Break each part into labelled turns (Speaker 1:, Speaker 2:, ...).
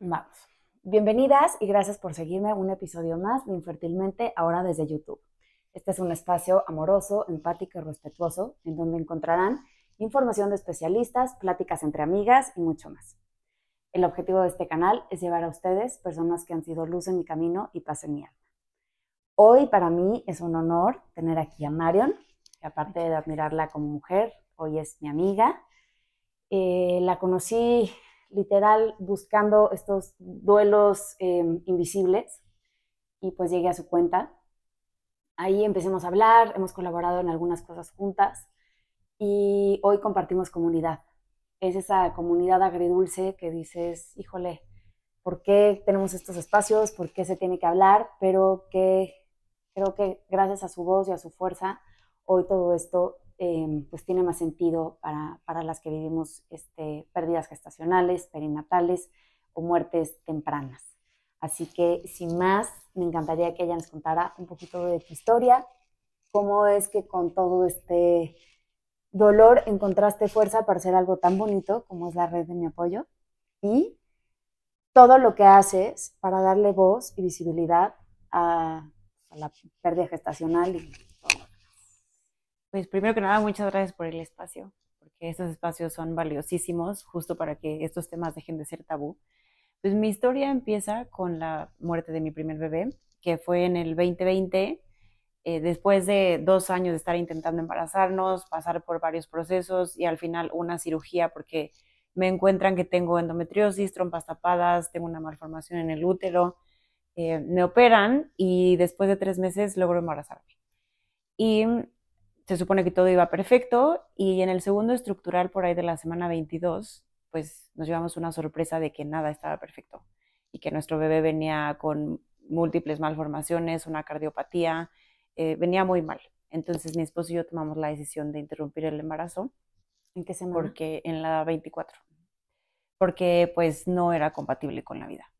Speaker 1: Vamos. Bienvenidas y gracias por seguirme un episodio más de Infertilmente, ahora desde YouTube. Este es un espacio amoroso, empático y respetuoso, en donde encontrarán información de especialistas, pláticas entre amigas y mucho más. El objetivo de este canal es llevar a ustedes personas que han sido luz en mi camino y paz en mi alma. Hoy para mí es un honor tener aquí a Marion, que aparte de admirarla como mujer, hoy es mi amiga. La conocí literal buscando estos duelos invisibles y pues llegué a su cuenta. Ahí empecemos a hablar, hemos colaborado en algunas cosas juntas y hoy compartimos comunidad. Es esa comunidad agridulce que dices, híjole, ¿por qué tenemos estos espacios? ¿Por qué se tiene que hablar? Pero que creo que gracias a su voz y a su fuerza, hoy todo esto pues tiene más sentido para las que vivimos pérdidas gestacionales, perinatales o muertes tempranas. Así que, sin más, me encantaría que ella nos contara un poquito de tu historia, cómo es que con todo este dolor encontraste fuerza para hacer algo tan bonito como es la red de mi apoyo y todo lo que haces para darle voz y visibilidad a la pérdida gestacional y todo.
Speaker 2: Pues primero que nada, muchas gracias por el espacio, porque estos espacios son valiosísimos justo para que estos temas dejen de ser tabú. Pues mi historia empieza con la muerte de mi primer bebé, que fue en el 2020, después de 2 años de estar intentando embarazarnos, pasar por varios procesos y al final una cirugía porque me encuentran que tengo endometriosis, trompas tapadas, tengo una malformación en el útero, me operan y después de 3 meses logro embarazarme. Y se supone que todo iba perfecto y en el segundo estructural por ahí de la semana 22, pues nos llevamos una sorpresa de que nada estaba perfecto y que nuestro bebé venía con múltiples malformaciones, una cardiopatía, venía muy mal. Entonces mi esposo y yo tomamos la decisión de interrumpir el embarazo.
Speaker 1: ¿En qué semana?
Speaker 2: Porque en la 24, porque pues no era compatible con la vida.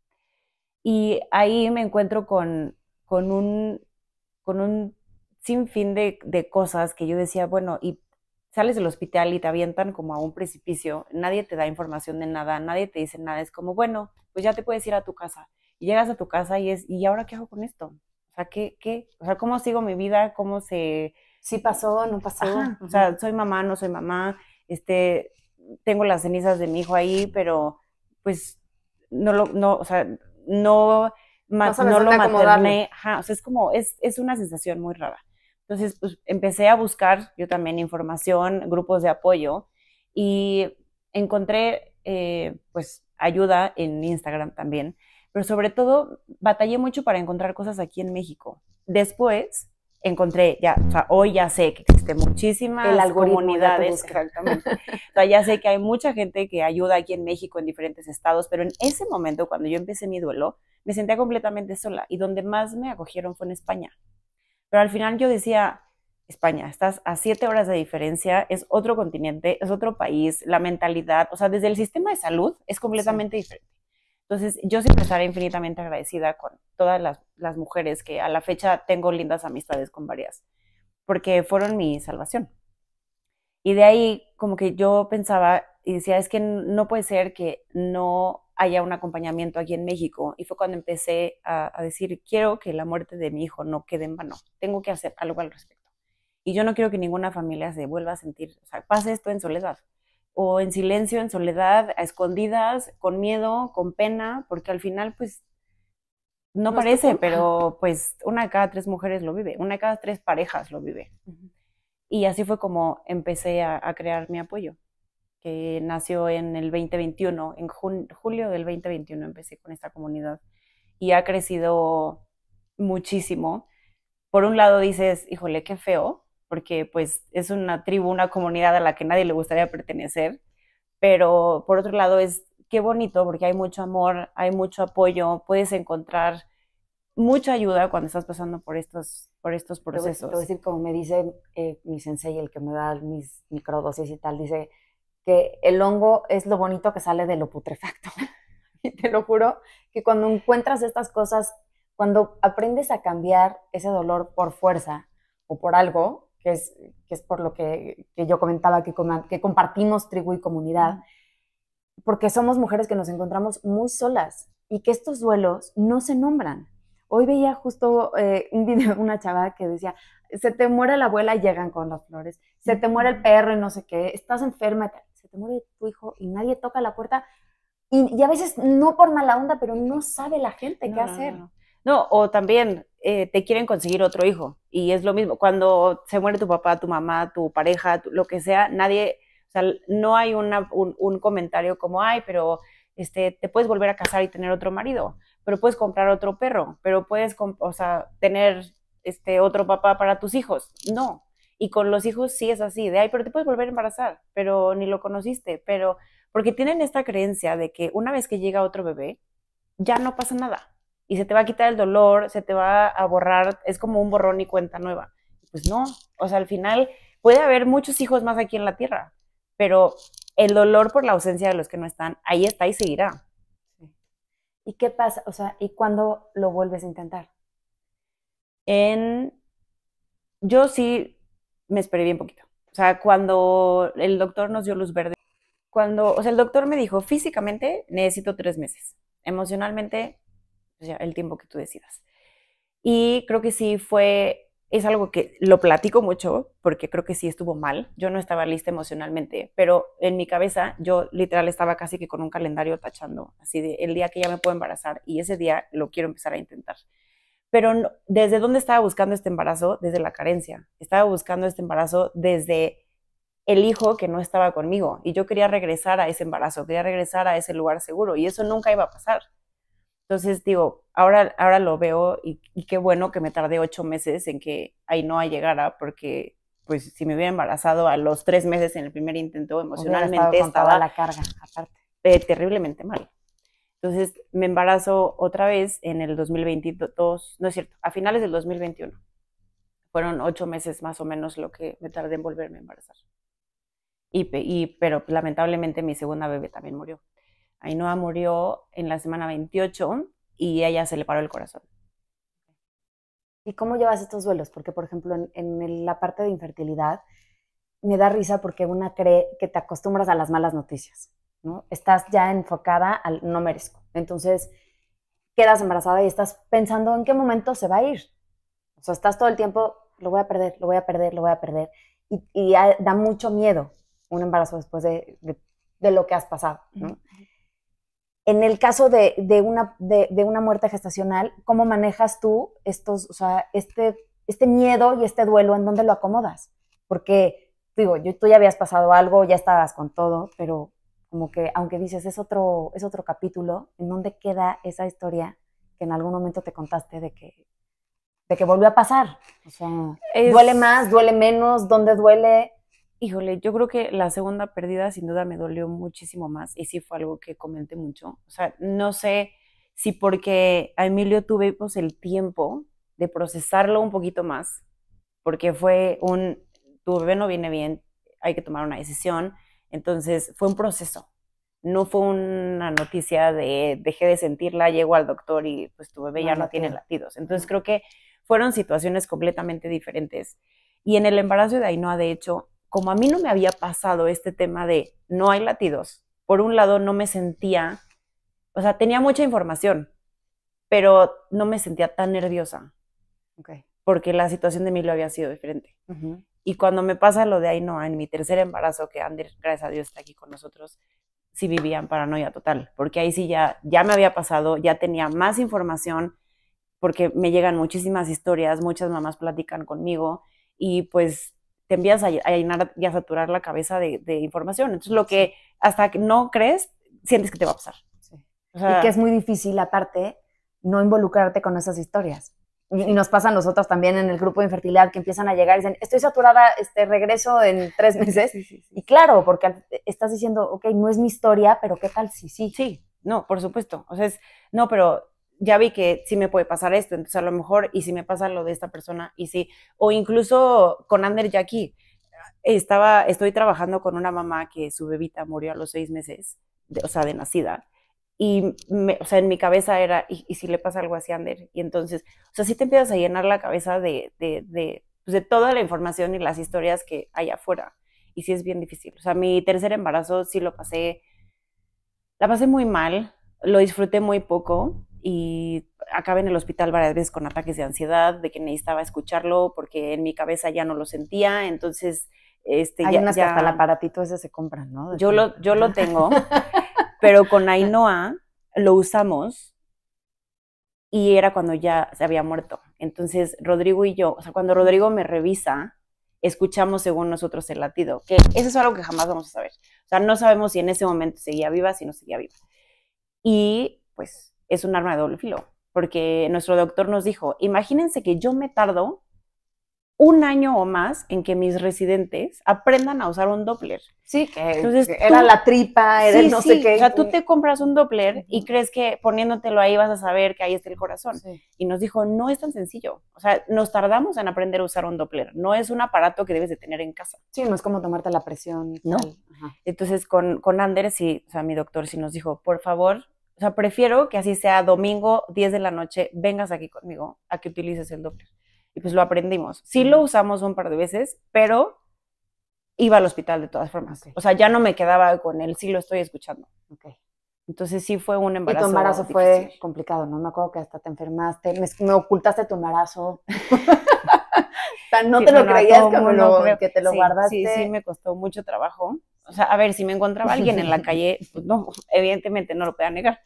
Speaker 2: Y ahí me encuentro con un, con un sinfín de cosas que yo decía, bueno, y sales del hospital y te avientan como a un precipicio, nadie te da información de nada, nadie te dice nada, es como, bueno, pues ya te puedes ir a tu casa. Y llegas a tu casa y ¿y ahora qué hago con esto? O sea, ¿qué? O sea, ¿cómo sigo mi vida? ¿Cómo se...?
Speaker 1: Sí pasó, no pasó.
Speaker 2: Ajá, o sea, soy mamá, no soy mamá, este, tengo las cenizas de mi hijo ahí, pero pues no, o sea, no,
Speaker 1: No sabes
Speaker 2: no lo
Speaker 1: dónde acomodarlo.
Speaker 2: materné, ajá, o sea, es una sensación muy rara. Entonces, pues empecé a buscar yo también información, grupos de apoyo y encontré, pues, ayuda en Instagram también, pero sobre todo batallé mucho para encontrar cosas aquí en México. Después encontré, ya, o sea, hoy ya sé que existen
Speaker 1: El
Speaker 2: muchísimas
Speaker 1: algoritmo ya te
Speaker 2: comunidades,
Speaker 1: busca.
Speaker 2: exactamente. O sea, ya sé que hay mucha gente que ayuda aquí en México en diferentes estados, pero en ese momento, cuando yo empecé mi duelo, me sentía completamente sola y donde más me acogieron fue en España. Pero al final yo decía, España, estás a 7 horas de diferencia, es otro continente, es otro país, la mentalidad, o sea, desde el sistema de salud es
Speaker 1: Sí.
Speaker 2: completamente diferente. Entonces, yo siempre estaré infinitamente agradecida con todas las mujeres que a la fecha tengo lindas amistades con varias, porque fueron mi salvación. Y de ahí como que yo pensaba y decía, es que no puede ser que no haya un acompañamiento aquí en México. Y fue cuando empecé a decir, quiero que la muerte de mi hijo no quede en vano, tengo que hacer algo al respecto. Y yo no quiero que ninguna familia se vuelva a sentir, o sea, pase esto en soledad, o en silencio, en soledad, a escondidas, con miedo, con pena, porque al final, pues, no
Speaker 1: No es tu
Speaker 2: parece,
Speaker 1: culpa.
Speaker 2: pero pues una de cada 3 mujeres lo vive, una de cada 3 parejas lo vive. Y así fue como empecé a crear mi apoyo, que nació en el 2021, en julio del 2021 empecé con esta comunidad y ha crecido muchísimo. Por un lado dices, híjole, qué feo, porque pues es una tribu, una comunidad a la que nadie le gustaría pertenecer, pero por otro lado es qué bonito porque hay mucho amor, hay mucho apoyo, puedes encontrar mucha ayuda cuando estás pasando por estos
Speaker 1: Te voy a
Speaker 2: procesos.
Speaker 1: decir, como me dice mi sensei, el que me da mis microdosis y tal, dice que el hongo es lo bonito que sale de lo putrefacto. Y te lo juro que cuando encuentras estas cosas, cuando aprendes a cambiar ese dolor por fuerza o por algo, que es por lo que yo comentaba, que compartimos tribu y comunidad, porque somos mujeres que nos encontramos muy solas y que estos duelos no se nombran. Hoy veía justo un video de una chava que decía, se te muere la abuela y llegan con las flores, se te muere el perro y no sé qué, estás enferma, se te muere tu hijo y nadie toca la puerta. Y a veces no por mala onda, pero no sabe la gente qué hacer.
Speaker 2: No, o también te quieren conseguir otro hijo y es lo mismo. Cuando se muere tu papá, tu mamá, tu pareja, lo que sea, nadie, o sea, no hay un comentario como, ay, pero te puedes volver a casar y tener otro marido, pero puedes comprar otro perro, pero puedes, o sea, tener otro papá para tus hijos. No. Y con los hijos sí es así, de, ay, pero te puedes volver a embarazar, pero ni lo conociste, pero porque tienen esta creencia de que una vez que llega otro bebé, ya no pasa nada y se te va a quitar el dolor, se te va a borrar, es como un borrón y cuenta nueva. Pues no, o sea, al final puede haber muchos hijos más aquí en la tierra, pero el dolor por la ausencia de los que no están, ahí está y seguirá.
Speaker 1: ¿Y qué pasa? O sea, ¿y cuándo lo vuelves a intentar?
Speaker 2: Yo sí me esperé bien poquito. O sea, cuando el doctor nos dio luz verde, o sea, el doctor me dijo, físicamente necesito 3 meses, emocionalmente, pues ya, el tiempo que tú decidas. Y creo que sí es algo que lo platico mucho, porque creo que sí estuvo mal. Yo no estaba lista emocionalmente, pero en mi cabeza yo literal estaba casi que con un calendario tachando, así de el día que ya me puedo embarazar y ese día lo quiero empezar a intentar. Pero no, ¿desde dónde estaba buscando este embarazo? Desde la carencia. Estaba buscando este embarazo desde el hijo que no estaba conmigo y yo quería regresar a ese embarazo, quería regresar a ese lugar seguro y eso nunca iba a pasar. Entonces digo, ahora lo veo y qué bueno que me tardé 8 meses en que Ainhoa llegara, porque pues si me hubiera embarazado a los 3 meses en el primer intento, emocionalmente
Speaker 1: con toda la carga, aparte.
Speaker 2: Terriblemente mal. Entonces me embarazo otra vez en el 2022, no es cierto, a finales del 2021. Fueron 8 meses más o menos lo que me tardé en volverme a embarazar. Pero lamentablemente mi segunda bebé también murió. Ainhoa murió en la semana 28 y a ella se le paró el corazón.
Speaker 1: ¿Y cómo llevas estos duelos? Porque, por ejemplo, en la parte de infertilidad, me da risa porque una cree que te acostumbras a las malas noticias, ¿no? Estás ya enfocada al no merezco. Entonces, quedas embarazada y estás pensando en qué momento se va a ir. O sea, estás todo el tiempo, lo voy a perder, lo voy a perder, lo voy a perder. Y da mucho miedo un embarazo después de lo que has pasado, ¿no? En el caso de una muerte gestacional, ¿cómo manejas tú estos, o sea, este miedo y este duelo? ¿En dónde lo acomodas? Porque, digo, tú ya habías pasado algo, ya estabas con todo, pero como que, aunque dices, es otro capítulo, ¿en dónde queda esa historia que en algún momento te contaste de que volvió a pasar? O sea, ¿duele más, duele menos? ¿Dónde duele?
Speaker 2: Híjole, yo creo que la segunda pérdida sin duda me dolió muchísimo más y sí fue algo que comenté mucho. O sea, no sé si porque a Emilio tuvimos el tiempo de procesarlo un poquito más, porque tu bebé no viene bien, hay que tomar una decisión. Entonces fue un proceso, no fue una noticia de dejé de sentirla, llego al doctor y pues tu bebé ya no tiene latidos. Entonces creo que fueron situaciones completamente diferentes. Y en el embarazo de Ainhoa, de hecho, como a mí no me había pasado este tema de no hay latidos, por un lado no me sentía, o sea, tenía mucha información, pero no me sentía tan nerviosa, porque la situación de Emilio había sido diferente. Y cuando me pasa lo de Ainhoa en mi tercer embarazo, que Ander, gracias a Dios, está aquí con nosotros, sí vivía en paranoia total, porque ahí sí ya me había pasado, ya tenía más información, porque me llegan muchísimas historias, muchas mamás platican conmigo y pues te empiezas a llenar y a saturar la cabeza de información. Entonces lo que hasta que no crees, sientes que te va a pasar.
Speaker 1: Sí. O sea, y que es muy difícil, aparte, no involucrarte con esas historias. Y nos pasa a nosotros también en el grupo de infertilidad, que empiezan a llegar y dicen, estoy saturada, regreso en 3 meses. Sí. Y claro, porque estás diciendo, ok, no es mi historia, pero ¿qué tal si sí?
Speaker 2: Sí, no, por supuesto. O sea, no, pero ya vi que sí me puede pasar esto, entonces a lo mejor, y si me pasa lo de esta persona, y sí, o incluso con Ander ya aquí, estoy trabajando con una mamá que su bebita murió a los 6 meses, o sea, de nacida, y o sea, en mi cabeza era, ¿y si le pasa algo así a Ander? Y entonces, o sea, sí te empiezas a llenar la cabeza pues de toda la información y las historias que hay afuera, y sí es bien difícil. O sea, mi tercer embarazo sí lo pasé La pasé muy mal, lo disfruté muy poco y acabé en el hospital varias veces con ataques de ansiedad, de que necesitaba escucharlo porque en mi cabeza ya no lo sentía, entonces
Speaker 1: Hay
Speaker 2: ya,
Speaker 1: unas que hasta el
Speaker 2: ya
Speaker 1: aparatito ese se compran, ¿no?
Speaker 2: yo lo tengo, pero con Ainhoa lo usamos y era cuando ya se había muerto. Entonces Rodrigo y yo, o sea, cuando Rodrigo me revisa, escuchamos según nosotros el latido, que eso es algo que jamás vamos a saber. O sea, no sabemos si en ese momento seguía viva, si no seguía viva. Y pues es un arma de doble filo, porque nuestro doctor nos dijo, imagínense que yo me tardo un año o más en que mis residentes aprendan a usar un Doppler.
Speaker 1: Sí, que
Speaker 2: Entonces,
Speaker 1: era la tripa, era el no sé qué.
Speaker 2: O sea, tú te compras un Doppler y crees que poniéndotelo ahí vas a saber que ahí está el corazón.
Speaker 1: Sí.
Speaker 2: Y nos dijo, no es tan sencillo. O sea, nos tardamos en aprender a usar un Doppler. No es un aparato que debes de tener en casa.
Speaker 1: Sí, no es como tomarte la presión.
Speaker 2: No.
Speaker 1: Ajá.
Speaker 2: Entonces, con Ander, sí, o sea, mi doctor sí nos dijo, por favor, o sea, prefiero que así sea domingo, 10 de la noche, vengas aquí conmigo a que utilices el Doppler. Y pues lo aprendimos. Sí lo usamos un par de veces, pero iba al hospital de todas formas.
Speaker 1: Okay.
Speaker 2: O sea, ya no me quedaba con él, sí lo estoy escuchando.
Speaker 1: Okay.
Speaker 2: Entonces sí fue un embarazo.
Speaker 1: Y tu embarazo
Speaker 2: difícil.
Speaker 1: fue complicado, ¿no? Me acuerdo que hasta te enfermaste, me ocultaste tu embarazo. No
Speaker 2: sí,
Speaker 1: te lo
Speaker 2: bueno,
Speaker 1: creías que te lo guardaste.
Speaker 2: Sí, me costó mucho trabajo. O sea, a ver, si me encontraba alguien en la calle, pues no, evidentemente no lo podía negar.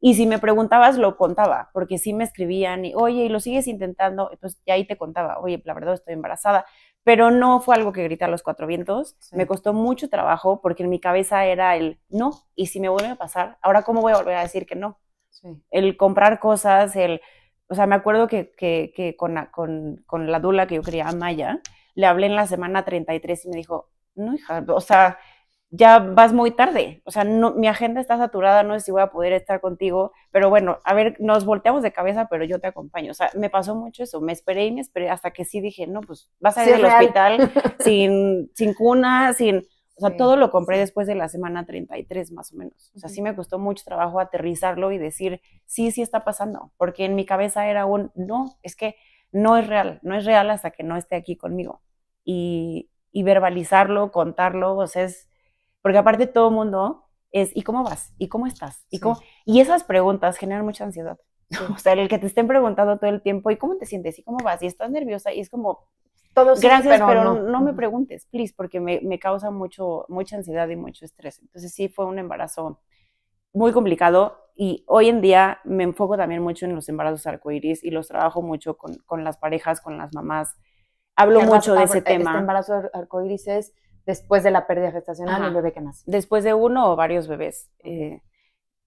Speaker 2: Y si me preguntabas, lo contaba, porque sí me escribían y, oye, ¿y lo sigues intentando? Entonces ya ahí te contaba, oye, la verdad estoy embarazada. Pero no fue algo que grité a los 4 vientos. Sí. Me costó mucho trabajo porque en mi cabeza era el no. Y si me vuelve a pasar, ¿ahora cómo voy a volver a decir que no? Sí. El comprar cosas, o sea, me acuerdo que con la dula que yo quería, Maya, le hablé en la semana 33 y me dijo, no, hija, o sea, ya vas muy tarde, o sea, no, mi agenda está saturada, no sé si voy a poder estar contigo, pero bueno, a ver, nos volteamos de cabeza, pero yo te acompaño. O sea, me pasó mucho eso, me esperé hasta que sí dije, no, pues vas a ir al hospital sin cuna, o sea, todo lo compré después de la semana 33 más o menos. O sea, sí me costó mucho trabajo aterrizarlo y decir, sí está pasando, porque en mi cabeza era no, es que no es real hasta que no esté aquí conmigo. Y verbalizarlo, contarlo, o sea, porque aparte todo el mundo es, ¿y cómo vas? ¿Y cómo estás? Y esas preguntas generan mucha ansiedad. Sí. O sea, el que te estén preguntando todo el tiempo, ¿y cómo te sientes? ¿Y cómo vas? ¿Y estás nerviosa? Y es como, todo sí, gracias, pero no me preguntes, please, porque me causa mucha ansiedad y mucho estrés. Entonces sí fue un embarazo muy complicado y hoy en día me enfoco también mucho en los embarazos arcoíris y los trabajo mucho con las parejas, con las mamás. Hablo mucho de ese tema.
Speaker 1: Este embarazo arcoíris es después de la pérdida gestacional del bebé que nace.
Speaker 2: Después de uno o varios bebés.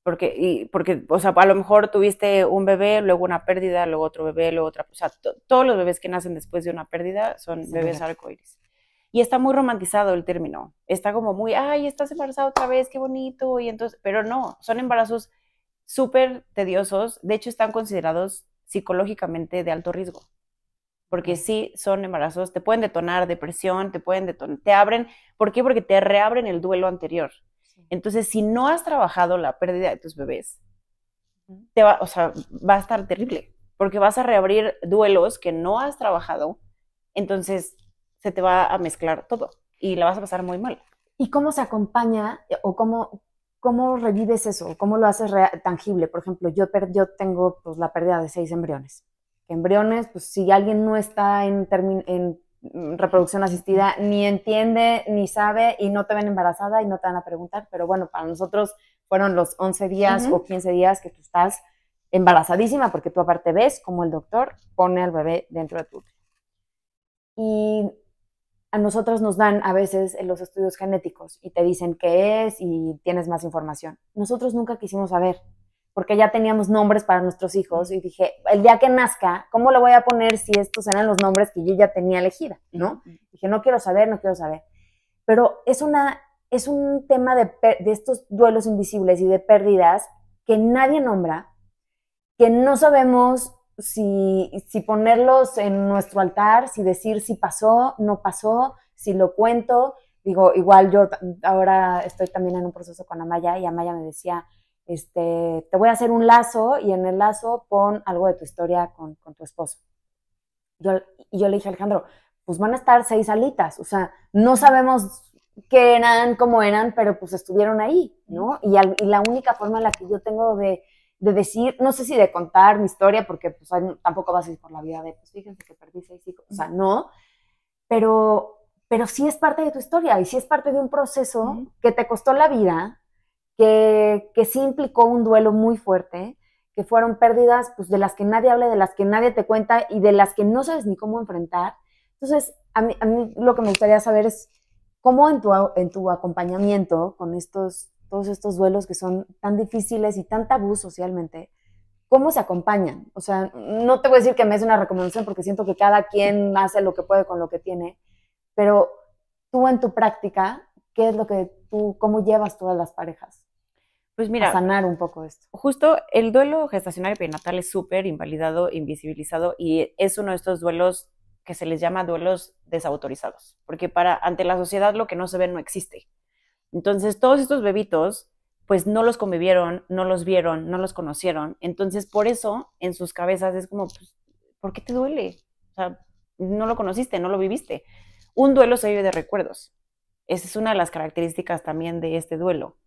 Speaker 2: Porque, o sea, a lo mejor tuviste un bebé, luego una pérdida, luego otro bebé, luego otra. O sea, todos los bebés que nacen después de una pérdida son bebés arcoíris. Y está muy romantizado el término. Está como muy, ay, estás embarazada otra vez, qué bonito. Y entonces, pero no, son embarazos súper tediosos. De hecho, están considerados psicológicamente de alto riesgo. Porque sí son embarazos, te pueden detonar depresión, te abren. ¿Por qué? Porque te reabren el duelo anterior. Entonces, si no has trabajado la pérdida de tus bebés, va a estar terrible, porque vas a reabrir duelos que no has trabajado, entonces se te va a mezclar todo y la vas a pasar muy mal.
Speaker 1: ¿Y cómo se acompaña o cómo revives eso? ¿Cómo lo haces tangible? Por ejemplo, yo tengo pues, la pérdida de 6 embriones. Embriones, pues si alguien no está en reproducción asistida, ni entiende, ni sabe, y no te ven embarazada y no te van a preguntar, pero bueno, para nosotros fueron los 11 días o 15 días que tú estás embarazadísima, porque tú aparte ves cómo el doctor pone al bebé dentro de tu útero. Y a nosotros nos dan a veces los estudios genéticos y te dicen qué es y tienes más información. Nosotros nunca quisimos saber, porque ya teníamos nombres para nuestros hijos y dije, el día que nazca, ¿cómo le voy a poner si estos eran los nombres que yo ya tenía elegida? ¿No? Dije, no quiero saber. Pero es un tema de estos duelos invisibles y de pérdidas que nadie nombra, que no sabemos si ponerlos en nuestro altar, si decir si pasó, no pasó, si lo cuento. Digo, igual yo ahora estoy también en un proceso con Amaya y Amaya me decía, te voy a hacer un lazo y en el lazo pon algo de tu historia con tu esposo. Y yo le dije a Alejandro, pues van a estar 6 alitas, o sea, no sabemos que eran como eran, pero pues estuvieron ahí, ¿no? Y la única forma en la que yo tengo de decir, no sé si de contar mi historia, porque pues tampoco vas a ir por la vida de, pues fíjense que perdí 6 hijos, o sea, no, pero sí es parte de tu historia y sí es parte de un proceso que te costó la vida, que sí implicó un duelo muy fuerte, que fueron pérdidas pues, de las que nadie habla, de las que nadie te cuenta y de las que no sabes ni cómo enfrentar. Entonces, a mí lo que me gustaría saber es cómo en tu acompañamiento con todos estos duelos que son tan difíciles y tan tabú socialmente, ¿cómo se acompañan? O sea, no te voy a decir que me es una recomendación porque siento que cada quien hace lo que puede con lo que tiene, pero tú en tu práctica, ¿qué es lo que cómo llevas todas las parejas?
Speaker 2: Pues mira,
Speaker 1: a sanar un poco esto.
Speaker 2: Justo el duelo gestacional y perinatal es súper invalidado, invisibilizado y es uno de estos duelos que se les llama duelos desautorizados, porque ante la sociedad lo que no se ve no existe. Entonces todos estos bebitos pues no los convivieron, no los vieron, no los conocieron, entonces por eso en sus cabezas es como, pues, ¿por qué te duele? O sea, no lo conociste, no lo viviste. Un duelo se vive de recuerdos. Esa es una de las características también de este duelo.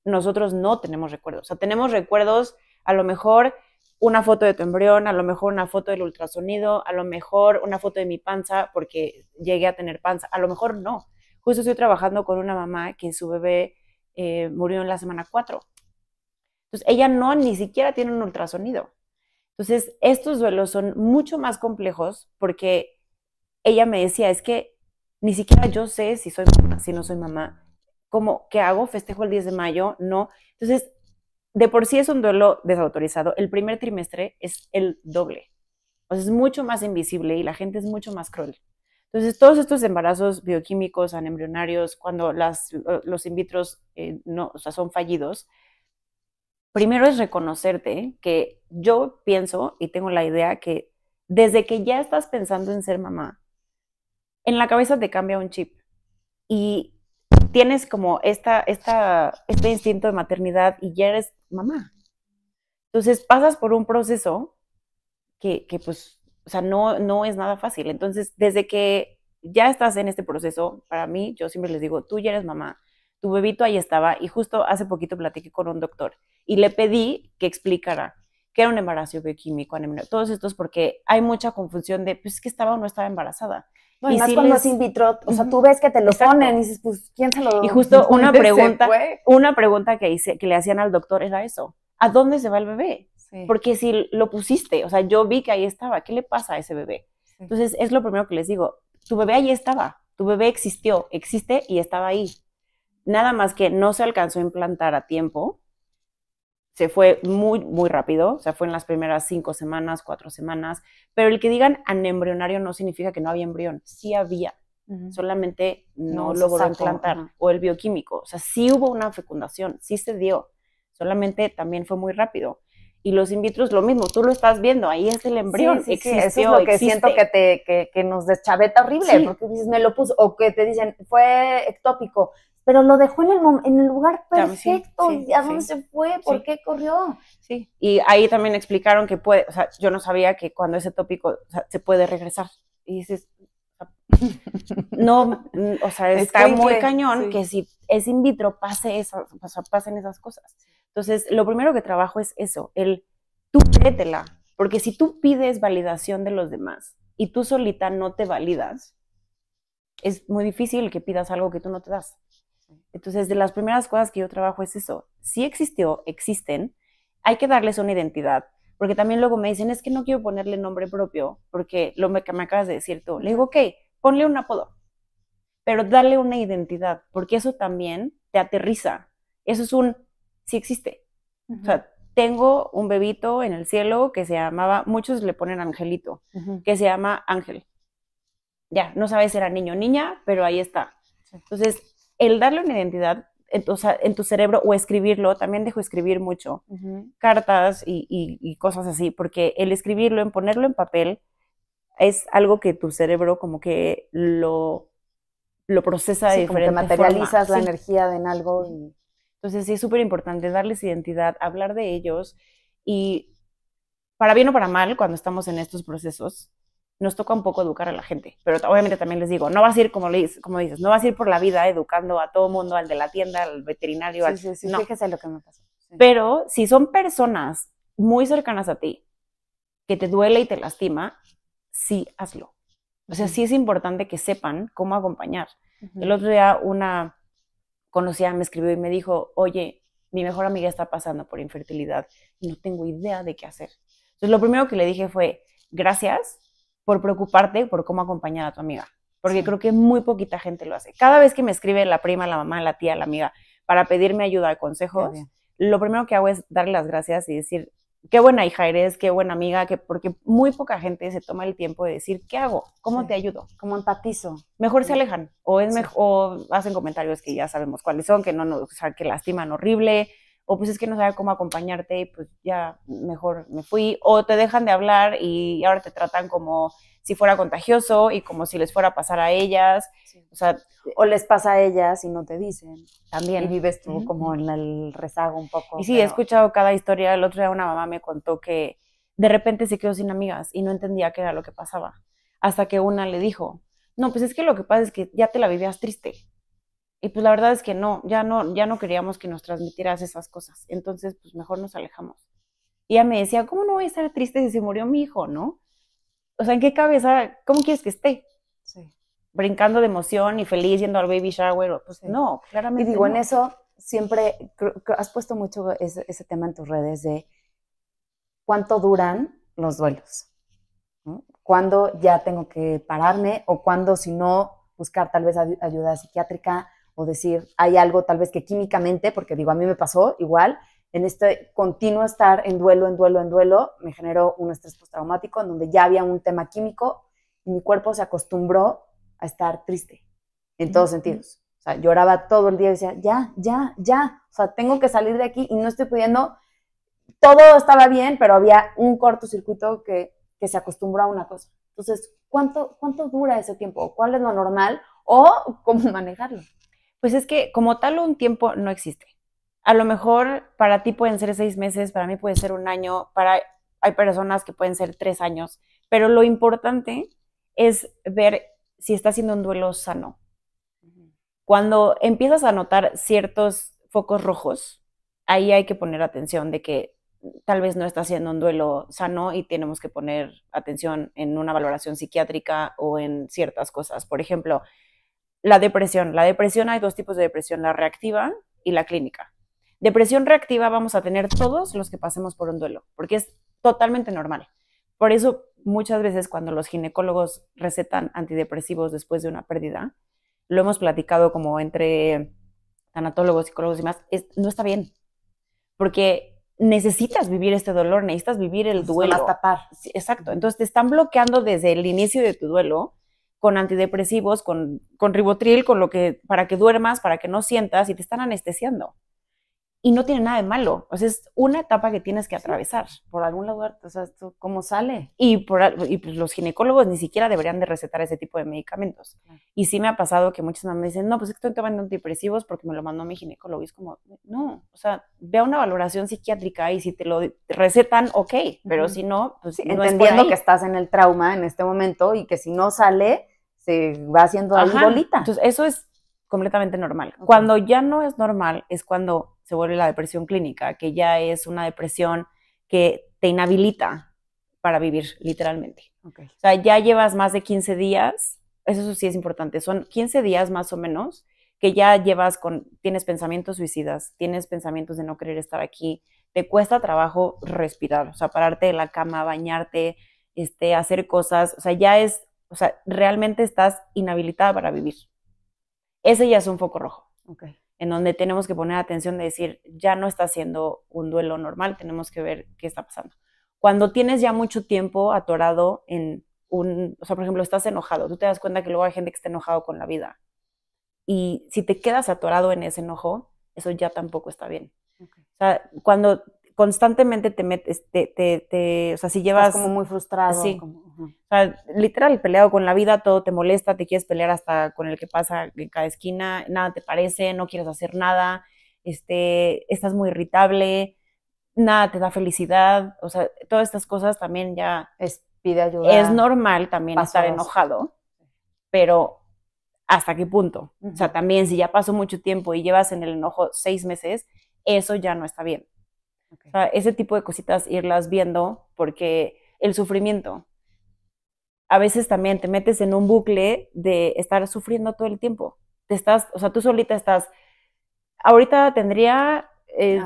Speaker 2: Nosotros no tenemos recuerdos. O sea, tenemos recuerdos, a lo mejor una foto de tu embrión, a lo mejor una foto del ultrasonido, a lo mejor una foto de mi panza porque llegué a tener panza, a lo mejor no. Justo estoy trabajando con una mamá que su bebé murió en la semana 4. Entonces, ella ni siquiera tiene un ultrasonido. Entonces, estos duelos son mucho más complejos porque ella me decía, es que ni siquiera yo sé si soy mamá, si no soy mamá. ¿Cómo? ¿Qué hago? ¿Festejo el 10 de mayo? No. Entonces, de por sí es un duelo desautorizado. El primer trimestre es el doble. O sea, es mucho más invisible y la gente es mucho más cruel. Entonces, todos estos embarazos bioquímicos, anembrionarios, cuando los in vitro no, o sea, son fallidos, primero es reconocerte que yo pienso y tengo la idea que desde que ya estás pensando en ser mamá, en la cabeza te cambia un chip y tienes como este instinto de maternidad y ya eres mamá. Entonces pasas por un proceso que pues, o sea, no es nada fácil. Entonces, desde que ya estás en este proceso, para mí, yo siempre les digo, tú ya eres mamá, tu bebito ahí estaba, y justo hace poquito platiqué con un doctor y le pedí que explicara qué era un embarazo bioquímico, todos estos, porque hay mucha confusión de, pues, que estaba o no estaba embarazada.
Speaker 1: No, y más sí cuando es in vitro, o sea, tú ves que te lo ponen y dices, pues, ¿quién se lo
Speaker 2: Y justo una pregunta que le hacían al doctor era eso, ¿a dónde se va el bebé? Sí. Porque si lo pusiste, o sea, yo vi que ahí estaba, ¿qué le pasa a ese bebé? Sí. Entonces, es lo primero que les digo, tu bebé ahí estaba, tu bebé existió, existe y estaba ahí. Nada más que no se alcanzó a implantar a tiempo, se fue muy, muy rápido, o sea, fue en las primeras 5 semanas, 4 semanas, pero el que digan anembrionario no significa que no había embrión, sí había, solamente no logró implantar, o el bioquímico, o sea, sí hubo una fecundación, sí se dio, solamente también fue muy rápido. Y los in vitro es lo mismo, tú lo estás viendo, ahí es el embrión,
Speaker 1: existió, eso es lo que siento que nos deschaveta horrible, porque dices, me lo puso, o que te dicen, fue ectópico, pero lo dejó en el lugar perfecto, ¿y a dónde se fue? ¿Por qué corrió?
Speaker 2: Sí, y ahí también explicaron que puede, o sea, yo no sabía que cuando es ectópico, o sea, se puede regresar, y dices, no, o sea, está muy cañón que si es in vitro pasen esas cosas. Entonces, lo primero que trabajo es eso, tú créetela, porque si tú pides validación de los demás y tú solita no te validas, es muy difícil que pidas algo que tú no te das. Entonces, de las primeras cosas que yo trabajo es eso, si existió, existen, hay que darles una identidad, porque también luego me dicen, es que no quiero ponerle nombre propio, porque lo que me acabas de decir tú, le digo, ok, ponle un apodo, pero dale una identidad, porque eso también te aterriza, eso es sí existe. O sea, tengo un bebito en el cielo que se llamaba, muchos le ponen Angelito, que se llama Ángel. Ya, no sabes si era niño o niña, pero ahí está. Entonces, el darle una identidad en tu cerebro o escribirlo, también dejo escribir mucho, cartas y cosas así, porque el escribirlo, en ponerlo en papel, es algo que tu cerebro como que lo procesa de diferente forma.
Speaker 1: Como que materializas la energía en algo.
Speaker 2: Entonces sí es súper importante darles identidad, hablar de ellos y para bien o para mal, cuando estamos en estos procesos, nos toca un poco educar a la gente, pero obviamente también les digo, no vas a ir como dices, no vas a ir por la vida educando a todo mundo, al de la tienda, al veterinario,
Speaker 1: Sí,
Speaker 2: no.
Speaker 1: fíjese lo que me pasó. Sí.
Speaker 2: Pero si son personas muy cercanas a ti, que te duele y te lastima, sí hazlo. O sea, sí es importante que sepan cómo acompañar. El otro día una conocida me escribió y me dijo, oye, mi mejor amiga está pasando por infertilidad y no tengo idea de qué hacer. Entonces lo primero que le dije fue, gracias por preocuparte por cómo acompañar a tu amiga, porque creo que muy poquita gente lo hace. Cada vez que me escribe la prima, la mamá, la tía, la amiga, para pedirme ayuda, consejos, lo primero que hago es darle las gracias y decir, qué buena hija eres, qué buena amiga, porque muy poca gente se toma el tiempo de decir, ¿qué hago? ¿Cómo te ayudo?
Speaker 1: ¿Cómo empatizo?
Speaker 2: Mejor se alejan, o hacen comentarios que ya sabemos cuáles son, que o sea, que lastiman horrible, o pues es que no sabe cómo acompañarte y pues ya mejor me fui, o te dejan de hablar y ahora te tratan como si fuera contagioso y como si les fuera a pasar a ellas, o sea,
Speaker 1: o les pasa a ellas y no te dicen.
Speaker 2: También.
Speaker 1: Y vives tú como en el rezago un poco.
Speaker 2: Y sí, he escuchado cada historia. El otro día una mamá me contó que de repente se quedó sin amigas y no entendía qué era lo que pasaba. Hasta que una le dijo, no, pues es que lo que pasa es que ya te la vivías triste. Y pues la verdad es que ya no queríamos que nos transmitieras esas cosas. Entonces, pues mejor nos alejamos. Y ella me decía, ¿cómo no voy a estar triste si se murió mi hijo, no? O sea, ¿en qué cabeza? ¿Cómo quieres que esté?
Speaker 1: Sí.
Speaker 2: Brincando de emoción y feliz yendo al baby shower. Pues no, claramente
Speaker 1: Y digo,
Speaker 2: no.
Speaker 1: en eso siempre has puesto mucho ese tema en tus redes de cuánto duran los duelos, ¿no? Cuándo ya tengo que pararme o cuándo, si no, buscar tal vez ayuda psiquiátrica o decir, hay algo tal vez que químicamente, porque digo, a mí me pasó igual, en este continuo estar en duelo, me generó un estrés postraumático en donde ya había un tema químico y mi cuerpo se acostumbró a estar triste en todos sentidos. O sea, lloraba todo el día y decía, ya, o sea, tengo que salir de aquí y no estoy pudiendo. Todo estaba bien, pero había un cortocircuito que se acostumbró a una cosa. Entonces, ¿cuánto dura ese tiempo? ¿Cuál es lo normal? ¿O cómo manejarlo?
Speaker 2: Pues es que como tal un tiempo no existe. A lo mejor para ti pueden ser 6 meses, para mí puede ser un año, hay personas que pueden ser 3 años, pero lo importante es ver si está haciendo un duelo sano. Cuando empiezas a notar ciertos focos rojos, ahí hay que poner atención de que tal vez no está haciendo un duelo sano y tenemos que poner atención en una valoración psiquiátrica o en ciertas cosas. Por ejemplo, la depresión. La depresión, hay 2 tipos de depresión, la reactiva y la clínica. Depresión reactiva vamos a tener todos los que pasemos por un duelo, porque es totalmente normal. Por eso muchas veces cuando los ginecólogos recetan antidepresivos después de una pérdida, lo hemos platicado como entre tanatólogos, psicólogos y demás, no está bien, porque necesitas vivir este dolor, necesitas vivir el duelo.
Speaker 1: Van a tapar.
Speaker 2: Sí, exacto, entonces te están bloqueando desde el inicio de tu duelo con antidepresivos, con ribotril, con lo que, para que duermas, para que no sientas, y te están anestesiando. Y no tiene nada de malo, o sea, es una etapa que tienes que atravesar.
Speaker 1: Por algún lugar, o sea, ¿cómo sale?
Speaker 2: Y pues los ginecólogos ni siquiera deberían de recetar ese tipo de medicamentos. Y sí me ha pasado que muchas mamás me dicen, no, pues es que estoy tomando antidepresivos porque me lo mandó mi ginecólogo. Y es como, no, o sea, ve a una valoración psiquiátrica y si te lo recetan, ok, pero si no, pues
Speaker 1: sí,
Speaker 2: no
Speaker 1: entendiendo
Speaker 2: es por ahí.
Speaker 1: Que estás en el trauma en este momento y que si no sale, se va haciendo ahí bolita.
Speaker 2: Entonces, eso es completamente normal. Okay. Cuando ya no es normal es cuando se vuelve la depresión clínica, que ya es una depresión que te inhabilita para vivir, literalmente. Okay. O sea, ya llevas más de 15 días, eso sí es importante, son 15 días más o menos, que ya tienes pensamientos suicidas, tienes pensamientos de no querer estar aquí, te cuesta trabajo respirar, o sea, pararte de la cama, bañarte, hacer cosas, o sea, realmente estás inhabilitada para vivir. Ese ya es un foco rojo, okay, en donde tenemos que poner atención de decir, ya no está siendo un duelo normal, tenemos que ver qué está pasando. Cuando tienes ya mucho tiempo atorado en o sea, por ejemplo, estás enojado, tú te das cuenta que luego hay gente que está enojado con la vida. Y si te quedas atorado en ese enojo, eso ya tampoco está bien. Okay. O sea, cuando constantemente te metes, o sea, si llevas...
Speaker 1: Estás como muy frustrado.
Speaker 2: Sí. O sea, literal, peleado con la vida, todo te molesta, te quieres pelear hasta con el que pasa en cada esquina, nada te parece, no quieres hacer nada, estás muy irritable, nada te da felicidad, o sea, todas estas cosas también ya...
Speaker 1: Es Pide ayuda.
Speaker 2: Es normal también estar enojado, pero ¿hasta qué punto? O sea, también si ya pasó mucho tiempo y llevas en el enojo 6 meses, eso ya no está bien. O sea, ese tipo de cositas irlas viendo, porque el sufrimiento, a veces también te metes en un bucle de estar sufriendo todo el tiempo. O sea, tú solita estás, ahorita tendría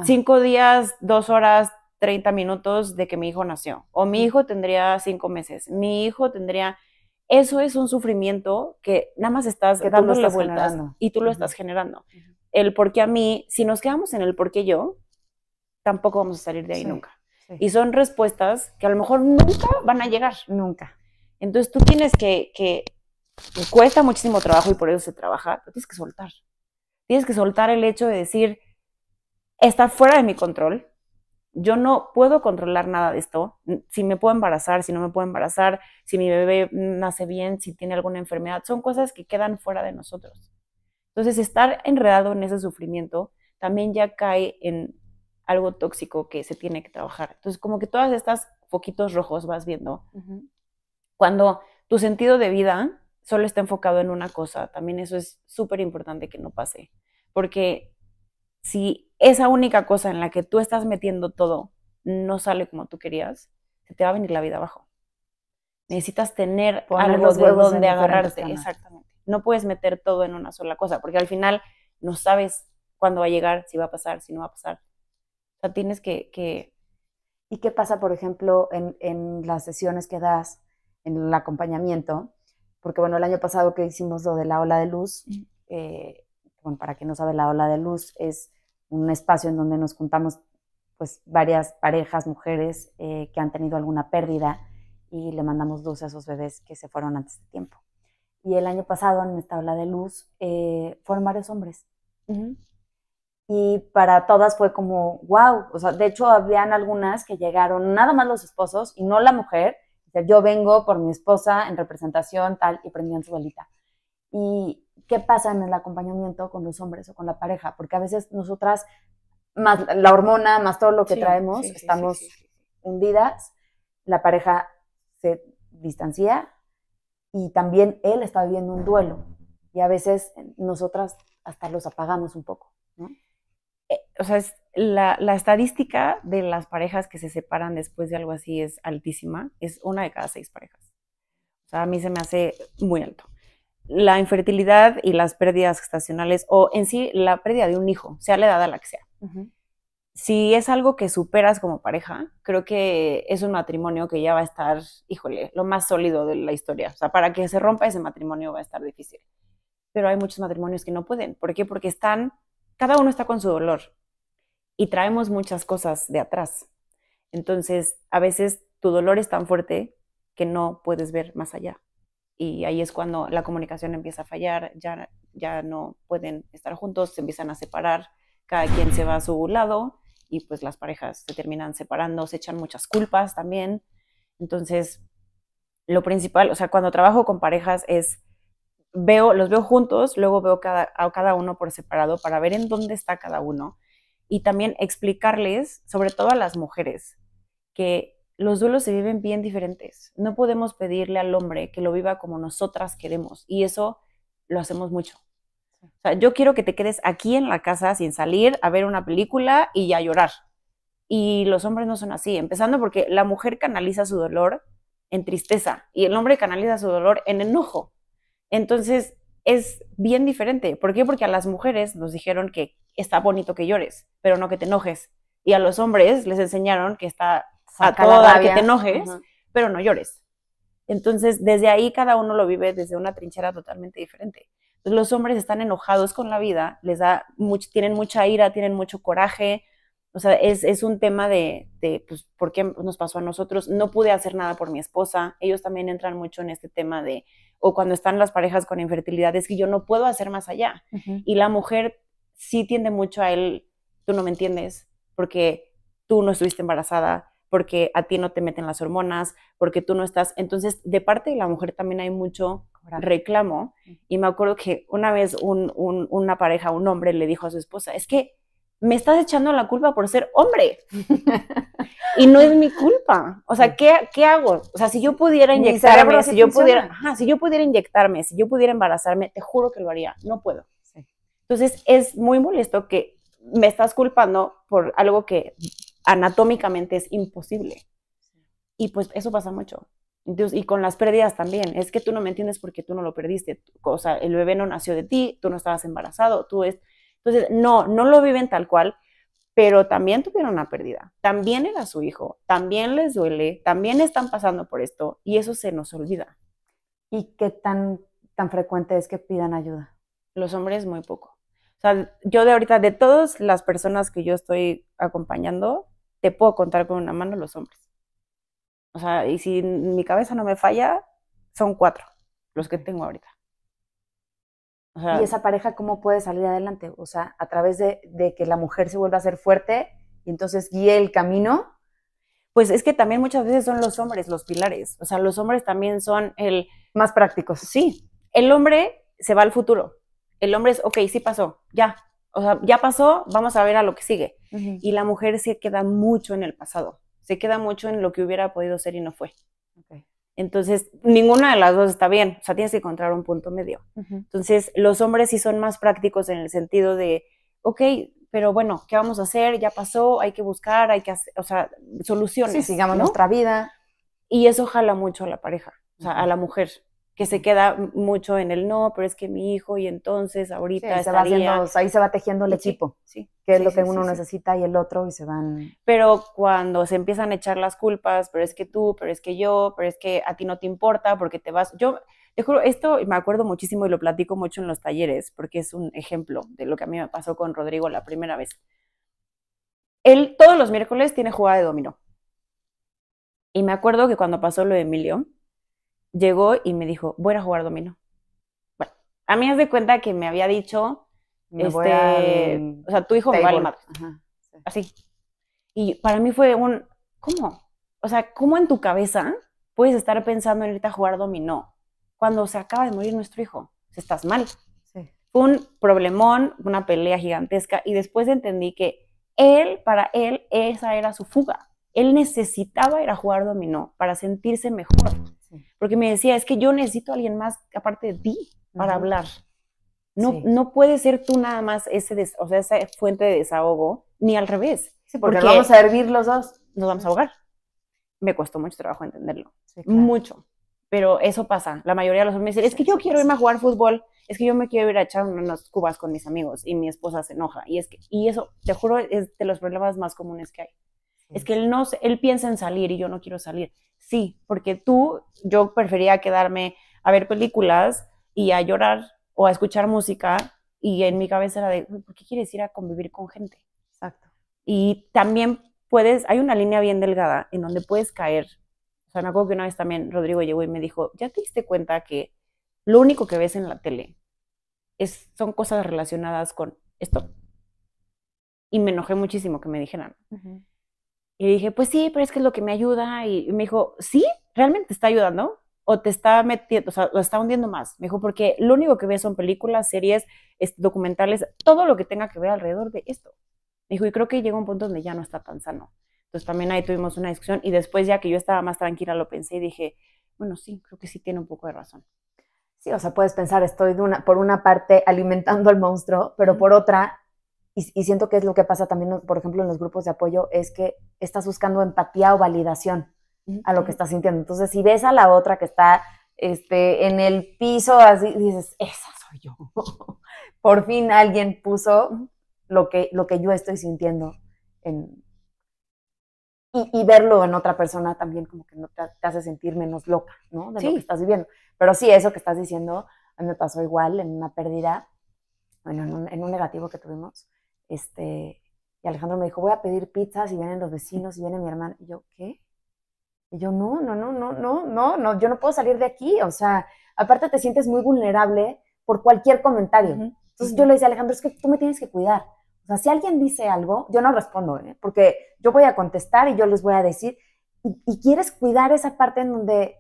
Speaker 2: 5 días, 2 horas, 30 minutos de que mi hijo nació. O mi hijo tendría 5 meses. Mi hijo tendría... Eso es un sufrimiento que nada más estás dándole vueltas y tú lo estás generando. El por qué a mí, si nos quedamos en el por qué yo, tampoco vamos a salir de ahí nunca. Y son respuestas que a lo mejor nunca van a llegar.
Speaker 1: Nunca.
Speaker 2: Entonces tú tienes que cuesta muchísimo trabajo y por eso se trabaja, pero tienes que soltar. Tienes que soltar el hecho de decir, está fuera de mi control, yo no puedo controlar nada de esto, si me puedo embarazar, si no me puedo embarazar, si mi bebé nace bien, si tiene alguna enfermedad, son cosas que quedan fuera de nosotros. Entonces, estar enredado en ese sufrimiento también ya cae en algo tóxico que se tiene que trabajar. Entonces, como que todas estas foquitos rojos vas viendo. Cuando tu sentido de vida solo está enfocado en una cosa, también eso es súper importante que no pase. Porque si esa única cosa en la que tú estás metiendo todo no sale como tú querías, se te va a venir la vida abajo. Necesitas tener algo de donde agarrarte. Exactamente. No puedes meter todo en una sola cosa, porque al final no sabes cuándo va a llegar, si va a pasar, si no va a pasar. O sea, tienes que...
Speaker 1: ¿Y qué pasa, por ejemplo, en las sesiones que das, en el acompañamiento? Porque, bueno, el año pasado que hicimos lo de la ola de luz, bueno, para quien no sabe, la ola de luz es un espacio en donde nos juntamos pues varias parejas, mujeres que han tenido alguna pérdida y le mandamos luz a esos bebés que se fueron antes de tiempo. Y el año pasado en esta ola de luz fueron varios hombres. Y para todas fue como, wow, o sea, de hecho habían algunas que llegaron nada más los esposos y no la mujer. O sea, yo vengo por mi esposa en representación tal y prendían su velita. ¿Y qué pasa en el acompañamiento con los hombres o con la pareja? Porque a veces nosotras, más la hormona, más todo lo que traemos, estamos hundidas, la pareja se distancia y también él está viviendo un duelo. Y a veces nosotras hasta los apagamos un poco, ¿no?
Speaker 2: O sea, la estadística de las parejas que se separan después de algo así es altísima. Es 1 de cada 6 parejas. O sea, a mí se me hace muy alto. La infertilidad y las pérdidas gestacionales, o en sí la pérdida de un hijo, sea la edad a la que sea. Si es algo que superas como pareja, creo que es un matrimonio que ya va a estar, híjole, lo más sólido de la historia. O sea, para que se rompa ese matrimonio va a estar difícil. Pero hay muchos matrimonios que no pueden. ¿Por qué? Porque cada uno está con su dolor y traemos muchas cosas de atrás. Entonces, a veces tu dolor es tan fuerte que no puedes ver más allá. Y ahí es cuando la comunicación empieza a fallar, ya no pueden estar juntos, se empiezan a separar, cada quien se va a su lado y pues las parejas se terminan separando, se echan muchas culpas también. Entonces, lo principal, o sea, cuando trabajo con parejas es, los veo juntos, luego veo a cada uno por separado para ver en dónde está cada uno y también explicarles, sobre todo a las mujeres, que los duelos se viven bien diferentes. No podemos pedirle al hombre que lo viva como nosotras queremos y eso lo hacemos mucho. O sea, yo quiero que te quedes aquí en la casa sin salir a ver una película y a llorar. Y los hombres no son así, empezando porque la mujer canaliza su dolor en tristeza y el hombre canaliza su dolor en enojo. Entonces es bien diferente. ¿Por qué? Porque a las mujeres nos dijeron que está bonito que llores, pero no que te enojes. Y a los hombres les enseñaron que está a todo dar que te enojes, pero no llores. Entonces, desde ahí cada uno lo vive desde una trinchera totalmente diferente. Entonces, los hombres están enojados con la vida, tienen mucha ira, tienen mucho coraje. O sea, es un tema de pues, ¿por qué nos pasó a nosotros? No pude hacer nada por mi esposa. Ellos también entran mucho en este tema o cuando están las parejas con infertilidad, es que yo no puedo hacer más allá. Y la mujer sí tiende mucho a él, tú no me entiendes, porque tú no estuviste embarazada, porque a ti no te meten las hormonas, porque tú no estás. Entonces, de parte de la mujer también hay mucho reclamo. Y me acuerdo que una vez una pareja, un hombre le dijo a su esposa, es que me estás echando la culpa por ser hombre. Y no es mi culpa. O sea, ¿qué hago? O sea, si yo pudiera inyectarme, si yo pudiera inyectarme, si yo pudiera embarazarme, te juro que lo haría. No puedo. Sí. Entonces, es muy molesto que me estás culpando por algo que anatómicamente es imposible. Y pues eso pasa mucho. Entonces, y con las pérdidas también. Es que tú no me entiendes porque tú no lo perdiste. O sea, el bebé no nació de ti, tú no estabas embarazado, Entonces, no lo viven tal cual, pero también tuvieron una pérdida. También era su hijo, también les duele, también están pasando por esto y eso se nos olvida.
Speaker 1: ¿Y qué tan frecuente es que pidan ayuda?
Speaker 2: Los hombres muy poco. O sea, yo de ahorita, de todas las personas que yo estoy acompañando, te puedo contar con una mano los hombres. O sea, y si mi cabeza no me falla, son 4 los que tengo ahorita.
Speaker 1: O sea, ¿y esa pareja cómo puede salir adelante? O sea, a través de que la mujer se vuelva a ser fuerte y entonces guíe el camino.
Speaker 2: Pues es que también muchas veces son los hombres los pilares. O sea, los hombres también son
Speaker 1: más prácticos.
Speaker 2: Sí, el hombre se va al futuro. El hombre es, ok, sí pasó, ya. O sea, ya pasó, vamos a ver a lo que sigue. Y la mujer se queda mucho en el pasado. Se queda mucho en lo que hubiera podido ser y no fue. Okay. Entonces, ninguna de las dos está bien. O sea, tienes que encontrar un punto medio. Entonces, los hombres sí son más prácticos en el sentido de, ok, pero bueno, ¿qué vamos a hacer? Ya pasó, hay que buscar, hay que hacer, o sea, soluciones.
Speaker 1: Sí, sigamos, ¿no?, nuestra vida.
Speaker 2: Y eso jala mucho a la pareja, o sea, a la mujer, que se queda mucho en el no, pero es que mi hijo, y entonces ahorita
Speaker 1: sí,
Speaker 2: estaría...
Speaker 1: ahí se va tejiendo el equipo, sí, que es lo que uno necesita y el otro, y se van...
Speaker 2: Pero cuando se empiezan a echar las culpas, pero es que tú, pero es que yo, pero es que a ti no te importa porque te vas... Yo te juro, esto me acuerdo muchísimo y lo platico mucho en los talleres, porque es un ejemplo de lo que a mí me pasó con Rodrigo la primera vez. Él todos los miércoles tiene jugada de dominó. Y me acuerdo que cuando pasó lo de Emilio, llegó y me dijo, voy a jugar dominó. Bueno, a mí haz de cuenta que me había dicho, o sea, tu hijo me vale madre. Sí. Así. Y para mí fue ¿cómo? O sea, ¿cómo en tu cabeza puedes estar pensando en irte a jugar dominó cuando se acaba de morir nuestro hijo? O sea, estás mal. Sí. Fue un problemón, una pelea gigantesca, y después entendí que para él, esa era su fuga. Él necesitaba ir a jugar dominó para sentirse mejor. Sí. Porque me decía, es que yo necesito a alguien más aparte de ti para hablar. No puede ser tú nada más esa fuente de desahogo, ni al revés.
Speaker 1: Sí, porque vamos a hervir los dos.
Speaker 2: Nos vamos a ahogar. Me costó mucho trabajo entenderlo. Sí, claro. Mucho. Pero eso pasa. La mayoría de los hombres dicen, es que yo quiero irme a jugar fútbol, es que yo me quiero ir a echar unas cubas con mis amigos y mi esposa se enoja. Y eso, te juro, es de los problemas más comunes que hay. Es que él piensa en salir y yo no quiero salir. Sí, porque yo prefería quedarme a ver películas y a llorar o a escuchar música, y en mi cabeza era de, ¿por qué quieres ir a convivir con gente? Exacto. Y también hay una línea bien delgada en donde puedes caer. O sea, me acuerdo que una vez también Rodrigo llegó y me dijo, ¿ya te diste cuenta que lo único que ves en la tele son cosas relacionadas con esto? Y me enojé muchísimo que me dijeran. Y dije, pues sí, pero es que es lo que me ayuda. Y me dijo, ¿sí? ¿Realmente te está ayudando? ¿O te está metiendo, o sea, lo está hundiendo más? Me dijo, porque lo único que ves son películas, series, documentales, todo lo que tenga que ver alrededor de esto. Me dijo, y creo que llega un punto donde ya no está tan sano. Entonces también ahí tuvimos una discusión, y después ya que yo estaba más tranquila lo pensé y dije, bueno, sí, creo que sí tiene un poco de razón.
Speaker 1: Sí, o sea, puedes pensar, estoy por una parte alimentando al monstruo, pero por otra... Y siento que es lo que pasa también, por ejemplo, en los grupos de apoyo, es que estás buscando empatía o validación a lo que estás sintiendo. Entonces, si ves a la otra que está en el piso, así, dices, esa soy yo. Por fin alguien puso lo que yo estoy sintiendo. Y verlo en otra persona también como que no te hace sentir menos loca, ¿no? De lo que estás viviendo. Pero sí, eso que estás diciendo, a mí me pasó igual en una pérdida, bueno, en un negativo que tuvimos. Y Alejandro me dijo, voy a pedir pizzas y vienen los vecinos y viene mi hermana. Y yo, ¿qué? Y yo, no, yo no puedo salir de aquí. O sea, aparte te sientes muy vulnerable por cualquier comentario. Entonces yo le decía a Alejandro, es que tú me tienes que cuidar. O sea, si alguien dice algo, yo no respondo, porque yo voy a contestar y yo les voy a decir. Y quieres cuidar esa parte en donde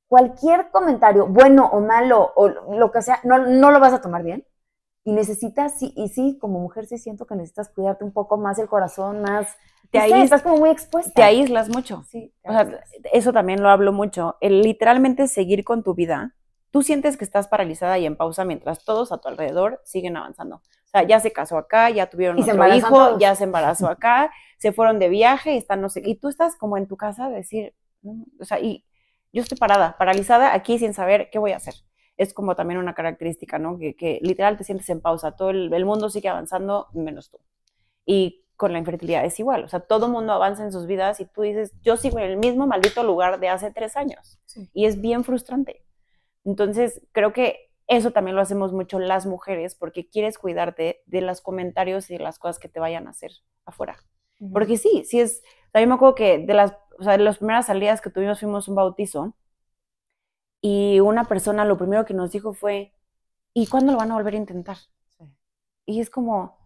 Speaker 1: cualquier comentario, bueno o malo, o lo que sea, no lo vas a tomar bien. y necesitas, sí, y sí, como mujer sí siento que necesitas cuidarte un poco más el corazón, más, estás como muy expuesta.
Speaker 2: Te aíslas mucho.
Speaker 1: Sí,
Speaker 2: o sea, eso también lo hablo mucho. El literalmente seguir con tu vida, tú sientes que estás paralizada y en pausa mientras todos a tu alrededor siguen avanzando. O sea, ya se casó acá, ya tuvieron otro hijo, todos. Ya se embarazó acá, se fueron de viaje y están no sé, y tú estás como en tu casa a decir, o sea, y yo estoy paralizada aquí sin saber qué voy a hacer. Es como también una característica, ¿no? Que literal te sientes en pausa, todo el mundo sigue avanzando menos tú. Y con la infertilidad es igual, o sea, todo el mundo avanza en sus vidas y tú dices, yo sigo en el mismo maldito lugar de hace 3 años. Sí. Y es bien frustrante. Entonces, creo que eso también lo hacemos mucho las mujeres porque quieres cuidarte de los comentarios y de las cosas que te vayan a hacer afuera. Uh-huh. Porque sí es, o sea, yo me acuerdo que de las primeras salidas que tuvimos fuimos un bautizo y una persona lo primero que nos dijo fue, ¿y cuándo lo van a volver a intentar? Sí. Y es como,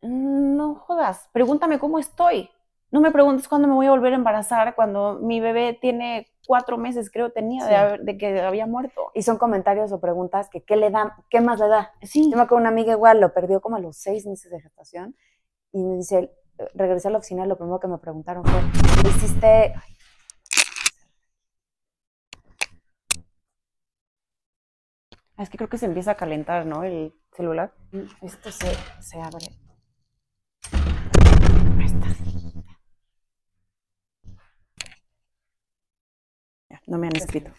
Speaker 2: no jodas, pregúntame cómo estoy. No me preguntes cuándo me voy a volver a embarazar cuando mi bebé tiene 4 meses, creo tenía, sí, de que había muerto.
Speaker 1: Y son comentarios o preguntas que ¿qué le da? ¿Qué más le da?
Speaker 2: Sí.
Speaker 1: Yo me acuerdo una amiga igual, lo perdió como a los 6 meses de gestación y me dice, regresé a la oficina, lo primero que me preguntaron fue, ¿le hiciste...?
Speaker 2: Es que creo que se empieza a calentar, ¿no? El celular.
Speaker 1: Esto se abre.
Speaker 2: Ahí está. No me han escrito.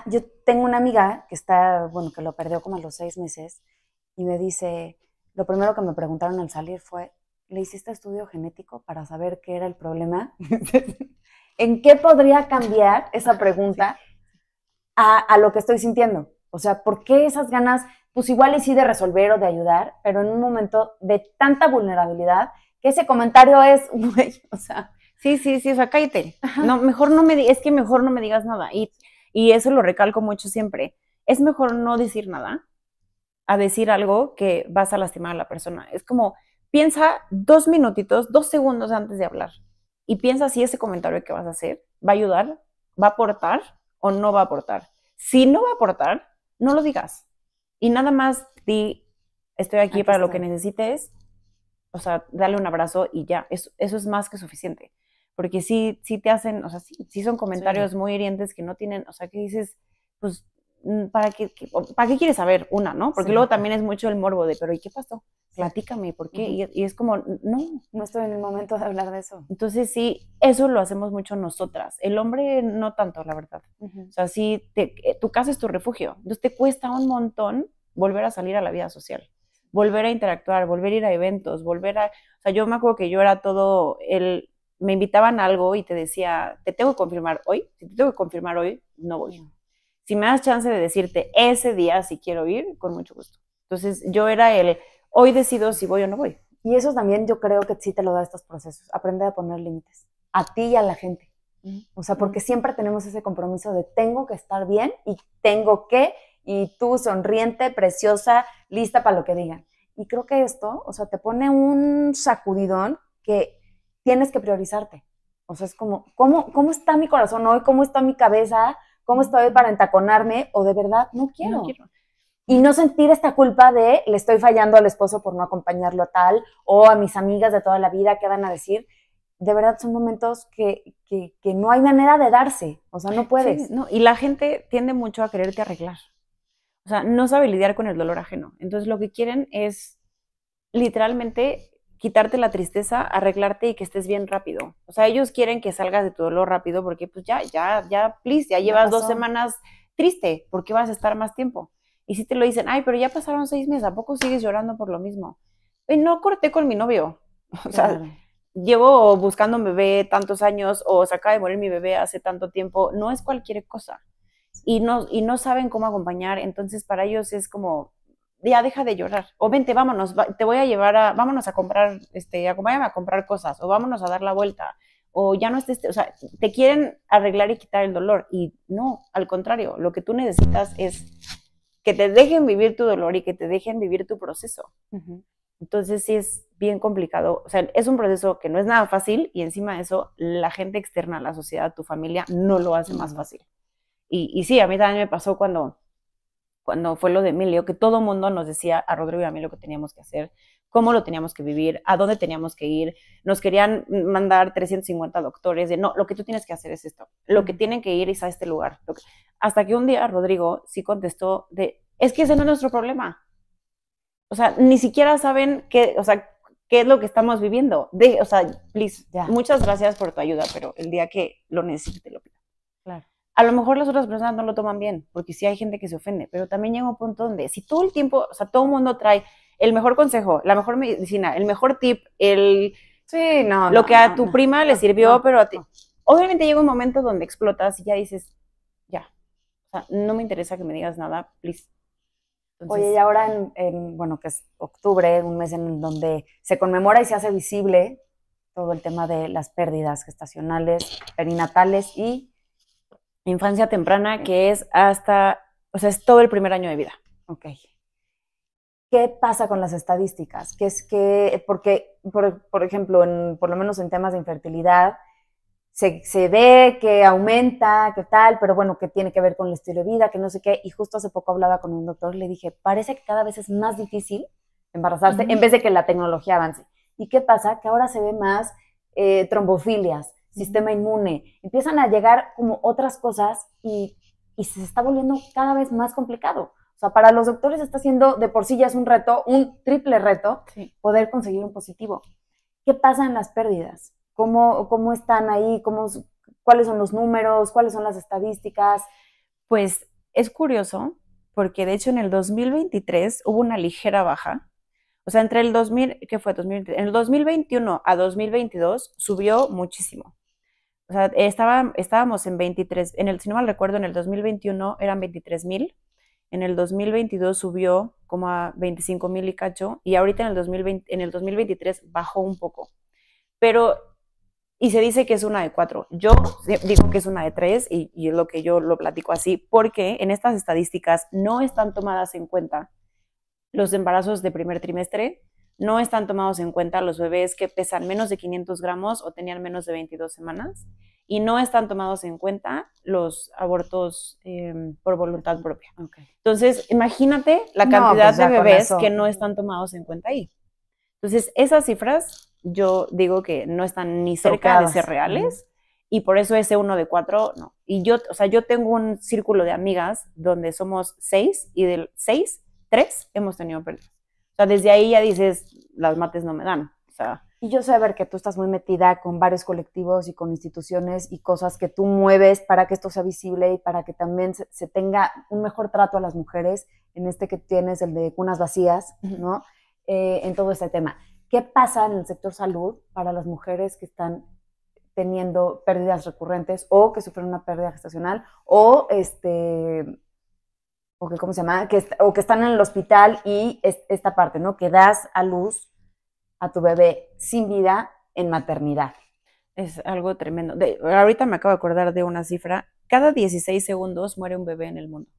Speaker 1: Yo tengo una amiga que está, bueno, que lo perdió como a los 6 meses y me dice, lo primero que me preguntaron al salir fue, ¿le hiciste estudio genético para saber qué era el problema? ¿En qué podría cambiar esa pregunta a lo que estoy sintiendo? O sea, ¿por qué esas ganas, pues igual y sí de resolver o de ayudar, pero en un momento de tanta vulnerabilidad que ese comentario es, güey, o sea...
Speaker 2: Sí, o sea, cállate. No, mejor no mejor no me digas nada. Y eso lo recalco mucho siempre. Es mejor no decir nada a decir algo que vas a lastimar a la persona. Es como, piensa 2 minutitos, 2 segundos antes de hablar. Y piensa si ese comentario que vas a hacer va a ayudar, va a aportar o no va a aportar. Si no va a aportar, no lo digas. Y nada más di, estoy aquí para lo que necesites. O sea, dale un abrazo y ya. Eso es más que suficiente. Porque sí te hacen, o sea, sí son comentarios muy hirientes que no tienen, o sea, que dices, pues, ¿para qué quieres saber? Una, ¿no? Porque luego también es mucho el morbo de, pero ¿y qué pasó? Platícame, ¿por qué? Uh-huh. Y es como,
Speaker 1: no estoy en el momento de hablar de eso.
Speaker 2: Entonces sí, eso lo hacemos mucho nosotras. El hombre no tanto, la verdad. Uh-huh. O sea, sí, tu casa es tu refugio. Entonces te cuesta un montón volver a salir a la vida social, volver a interactuar, volver a ir a eventos, o sea, yo me acuerdo que yo era todo me invitaban a algo y te decía, te tengo que confirmar hoy, si te tengo que confirmar hoy, no voy. Si me das chance de decirte ese día si quiero ir, con mucho gusto. Entonces yo era hoy decido si voy o no voy.
Speaker 1: Y eso también yo creo que sí te lo da estos procesos, aprender a poner límites, a ti y a la gente. O sea, porque siempre tenemos ese compromiso de tengo que estar bien y tengo que, y tú sonriente, preciosa, lista para lo que digan. Y creo que esto, o sea, te pone un sacudidón que tienes que priorizarte. O sea, es como, ¿cómo está mi corazón hoy? ¿Cómo está mi cabeza? ¿Cómo estoy para entaconarme? O de verdad, no quiero. Y no sentir esta culpa de le estoy fallando al esposo por no acompañarlo a tal, o a mis amigas de toda la vida, ¿qué van a decir? De verdad son momentos que no hay manera de darse. O sea, no puedes.
Speaker 2: Sí, no, y la gente tiende mucho a quererte arreglar. O sea, no sabe lidiar con el dolor ajeno. Entonces lo que quieren es literalmente quitarte la tristeza, arreglarte y que estés bien rápido. O sea, ellos quieren que salgas de tu dolor rápido porque pues ya, please, ya llevas 2 semanas triste, ¿por qué vas a estar más tiempo? Y si te lo dicen, ay, pero ya pasaron 6 meses, ¿a poco sigues llorando por lo mismo? No corté con mi novio. O sea, llevo buscando un bebé tantos años o se acaba de morir mi bebé hace tanto tiempo. No es cualquier cosa. Y no saben cómo acompañar, entonces para ellos es como, ya deja de llorar, o vente, vámonos, te voy a llevar vámonos a comprar, acompáñame a comprar cosas, o vámonos a dar la vuelta, o ya no estés, o sea, te quieren arreglar y quitar el dolor, y no, al contrario, lo que tú necesitas es que te dejen vivir tu dolor y que te dejen vivir tu proceso. Uh-huh. Entonces sí es bien complicado, o sea, es un proceso que no es nada fácil, y encima de eso, la gente externa, la sociedad, tu familia, no lo hace más fácil. Y sí, a mí también me pasó cuando cuando fue lo de Emilio, que todo el mundo nos decía a Rodrigo y a mí lo que teníamos que hacer, cómo lo teníamos que vivir, a dónde teníamos que ir. Nos querían mandar 350 doctores de, no, lo que tú tienes que hacer es esto, lo que tienen que ir es a este lugar. Hasta que un día Rodrigo sí contestó de, es que ese no es nuestro problema. O sea, ni siquiera saben qué, o sea, qué es lo que estamos viviendo. O sea, please, muchas gracias por tu ayuda, pero el día que lo necesite te lo pido.
Speaker 1: Claro.
Speaker 2: A lo mejor las otras personas no lo toman bien, porque sí hay gente que se ofende, pero también llega un punto donde si todo el tiempo, o sea, todo el mundo trae el mejor consejo, la mejor medicina, el mejor tip, lo que a tu prima le sirvió, pero a ti. Obviamente llega un momento donde explotas y ya dices, ya, o sea, no me interesa que me digas nada, please.
Speaker 1: Entonces, oye, y ahora bueno, que es octubre, un mes en donde se conmemora y se hace visible todo el tema de las pérdidas gestacionales, perinatales y
Speaker 2: infancia temprana, que es hasta, o sea, es todo el primer año de vida.
Speaker 1: Ok. ¿Qué pasa con las estadísticas? Porque, por ejemplo, por lo menos en temas de infertilidad, se ve que aumenta, que tal, pero bueno, que tiene que ver con el estilo de vida, que no sé qué. Y justo hace poco hablaba con un doctor y le dije, parece que cada vez es más difícil embarazarse en vez de que la tecnología avance. ¿Y qué pasa? Que ahora se ve más trombofilias, sistema inmune, empiezan a llegar como otras cosas y se está volviendo cada vez más complicado. O sea, para los doctores está siendo, de por sí ya es un reto, un triple reto, poder conseguir un positivo. ¿Qué pasa en las pérdidas? ¿Cómo están ahí? ¿Cuáles son los números? ¿Cuáles son las estadísticas?
Speaker 2: Pues es curioso, porque de hecho en el 2023 hubo una ligera baja. O sea, entre el 2000, ¿qué fue? En el 2021 a 2022 subió muchísimo. O sea, estábamos en 23, si no mal recuerdo, en el 2021 eran 23,000, en el 2022 subió como a 25,000 y cacho, y ahorita en el 2023 bajó un poco. Pero, y se dice que es una de 4. Yo digo que es una de 3, y es lo que yo lo platico así, porque en estas estadísticas no están tomadas en cuenta los embarazos de primer trimestre, no están tomados en cuenta los bebés que pesan menos de 500 gramos o tenían menos de 22 semanas, y no están tomados en cuenta los abortos por voluntad propia.
Speaker 1: Okay.
Speaker 2: Entonces, imagínate la cantidad de bebés que no están tomados en cuenta ahí. Entonces, esas cifras yo digo que no están ni cerca de ser reales, y por eso ese 1 de 4 no. Y yo tengo un círculo de amigas donde somos 6, y del 6, 3 hemos tenido pérdidas. O sea, desde ahí ya dices, las mates no me dan. O sea,
Speaker 1: y yo sé, ver que tú estás muy metida con varios colectivos y con instituciones y cosas que tú mueves para que esto sea visible y para que también se tenga un mejor trato a las mujeres, en este que tienes, el de cunas vacías, ¿no? En todo este tema. ¿Qué pasa en el sector salud para las mujeres que están teniendo pérdidas recurrentes o que sufren una pérdida gestacional o ¿cómo se llama? O que están en el hospital y esta parte, ¿no? Que das a luz a tu bebé sin vida en maternidad.
Speaker 2: Es algo tremendo. Ahorita me acabo de acordar de una cifra. Cada 16 segundos muere un bebé en el mundo.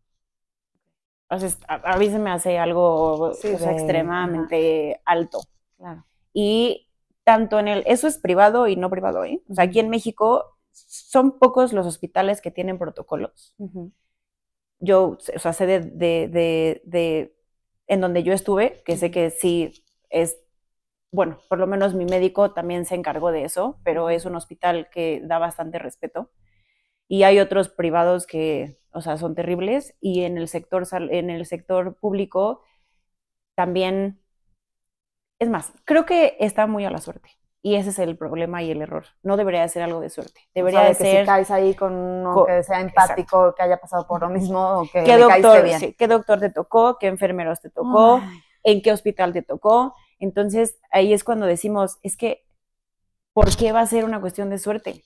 Speaker 2: Entonces, a mí se me hace algo extremadamente alto.
Speaker 1: Claro.
Speaker 2: Y tanto eso es privado y no privado, ¿eh? O sea, aquí en México son pocos los hospitales que tienen protocolos. Yo, o sea, sé en donde yo estuve, que sé que sí es, bueno, por lo menos mi médico también se encargó de eso, pero es un hospital que da bastante respeto. Y hay otros privados que, o sea, son terribles, y en el sector público también, es más, creo que está muy a la suerte. Y ese es el problema y el error. No debería ser algo de suerte. Debería de ser...
Speaker 1: que si caes ahí con uno que sea empático, exacto, que haya pasado por lo mismo, o que le caíste bien.
Speaker 2: Sí, ¿qué doctor te tocó? ¿Qué enfermeros te tocó? ¿En qué hospital te tocó? Entonces, ahí es cuando decimos, es que, ¿por qué va a ser una cuestión de suerte?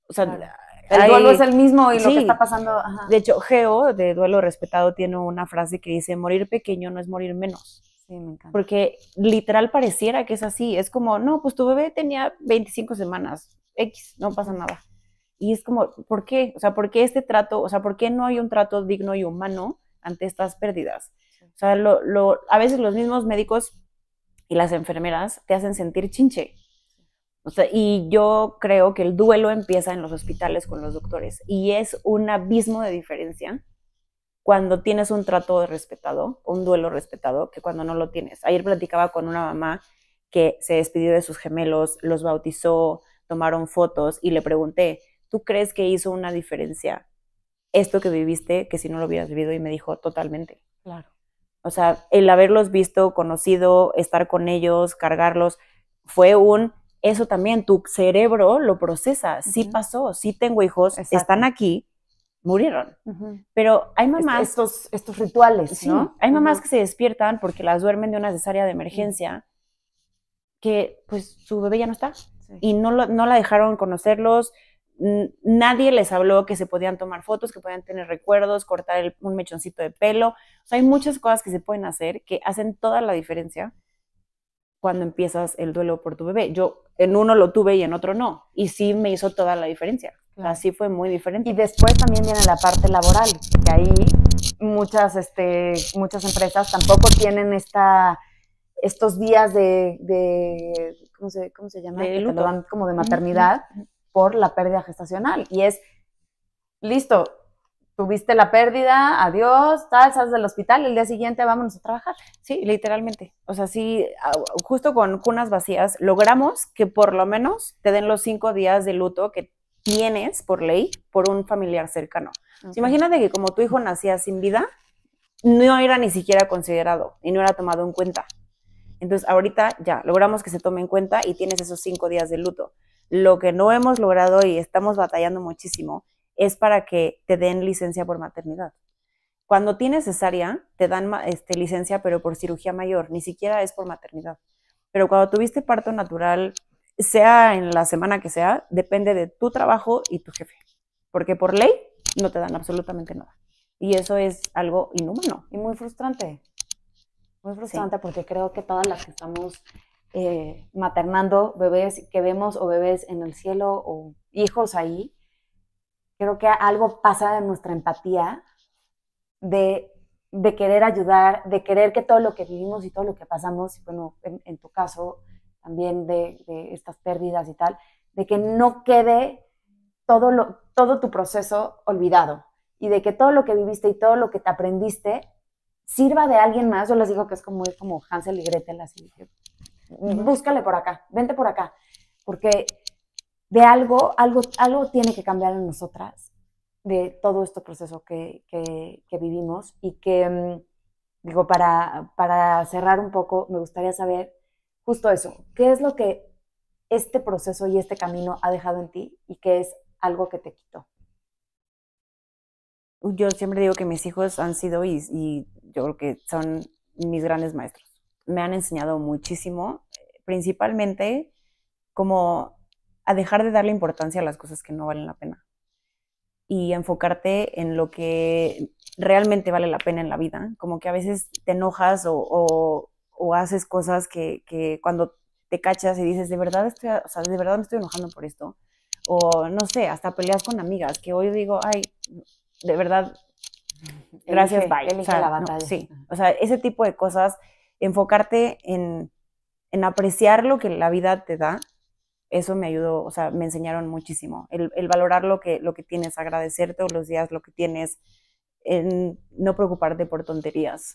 Speaker 2: O sea,
Speaker 1: claro, el duelo es el mismo y lo que está pasando...
Speaker 2: Ajá. De hecho, Geo, de Duelo Respetado, tiene una frase que dice, morir pequeño no es morir menos.
Speaker 1: Sí, me encanta.
Speaker 2: Porque literal pareciera que es así. Es como, no, pues tu bebé tenía 25 semanas, X, no pasa nada. Y es como, ¿por qué? O sea, ¿por qué este trato? O sea, ¿por qué no hay un trato digno y humano ante estas pérdidas? O sea, a veces los mismos médicos y las enfermeras te hacen sentir chinche. O sea, y yo creo que el duelo empieza en los hospitales con los doctores. Y es un abismo de diferencia cuando tienes un trato respetado, un duelo respetado, que cuando no lo tienes. Ayer platicaba con una mamá que se despidió de sus gemelos, los bautizó, tomaron fotos y le pregunté, ¿tú crees que hizo una diferencia esto que viviste que si no lo hubieras vivido? Y me dijo, totalmente.
Speaker 1: Claro.
Speaker 2: O sea, el haberlos visto, conocido, estar con ellos, cargarlos, fue eso también, tu cerebro lo procesa, sí pasó, sí tengo hijos,
Speaker 1: Exacto.
Speaker 2: Están aquí, murieron. Pero hay mamás...
Speaker 1: Estos rituales,
Speaker 2: sí,
Speaker 1: ¿no?
Speaker 2: hay mamás que se despiertan porque las duermen de una cesárea de emergencia, que pues su bebé ya no está, y no la dejaron conocerlos, nadie les habló que se podían tomar fotos, que podían tener recuerdos, cortar un mechoncito de pelo. O sea, hay muchas cosas que se pueden hacer que hacen toda la diferencia cuando empiezas el duelo por tu bebé. Yo en uno lo tuve y en otro no, y sí me hizo toda la diferencia. Claro. Así fue muy diferente.
Speaker 1: Y después también viene la parte laboral, que ahí muchas empresas tampoco tienen estos días de ¿cómo se llama?
Speaker 2: De
Speaker 1: que
Speaker 2: luto.
Speaker 1: te lo dan como de maternidad por la pérdida gestacional. Y es, listo, tuviste la pérdida, adiós, sales del hospital, el día siguiente vámonos a trabajar.
Speaker 2: Sí, literalmente. O sea, sí, justo con cunas vacías, logramos que por lo menos te den los 5 días de luto que tienes por ley por un familiar cercano. Okay. Imagínate que como tu hijo nacía sin vida, no era ni siquiera considerado y no era tomado en cuenta. Entonces, ahorita ya logramos que se tome en cuenta y tienes esos 5 días de luto. Lo que no hemos logrado y estamos batallando muchísimo es para que te den licencia por maternidad. Cuando tienes cesárea, te dan licencia, pero por cirugía mayor, ni siquiera es por maternidad. Pero cuando tuviste parto natural, sea en la semana que sea, depende de tu trabajo y tu jefe. Porque por ley no te dan absolutamente nada. Y eso es algo inhumano.
Speaker 1: Y muy frustrante. Muy frustrante, sí. Porque creo que todas las que estamos maternando bebés que vemos o bebés en el cielo o hijos ahí, creo que algo pasa en nuestra empatía de querer ayudar, de querer que todo lo que vivimos y todo lo que pasamos, bueno, en tu caso también de estas pérdidas y tal, de que no quede todo tu proceso olvidado y de que todo lo que viviste y todo lo que te aprendiste sirva de alguien más. Yo les digo que es como Hansel y Gretel, así, búscale por acá, vente por acá, porque de algo tiene que cambiar en nosotras, de todo este proceso que vivimos y que, digo, para cerrar un poco, me gustaría saber justo eso, ¿qué es lo que este proceso y este camino ha dejado en ti y qué es algo que te quitó?
Speaker 2: Yo siempre digo que mis hijos han sido y yo creo que son mis grandes maestros. Me han enseñado muchísimo, principalmente como a dejar de darle importancia a las cosas que no valen la pena y enfocarte en lo que realmente vale la pena en la vida. Como que a veces te enojas o haces cosas que cuando te cachas y dices, de verdad me estoy enojando por esto. O no sé, hasta peleas con amigas, que hoy digo, ay, de verdad, gracias, bye.
Speaker 1: Elige la batalla.
Speaker 2: No, sí, o sea, ese tipo de cosas, enfocarte en apreciar lo que la vida te da, eso me ayudó, o sea, me enseñaron muchísimo. El valorar lo que tienes, agradecer todos los días lo que tienes, en no preocuparte por tonterías,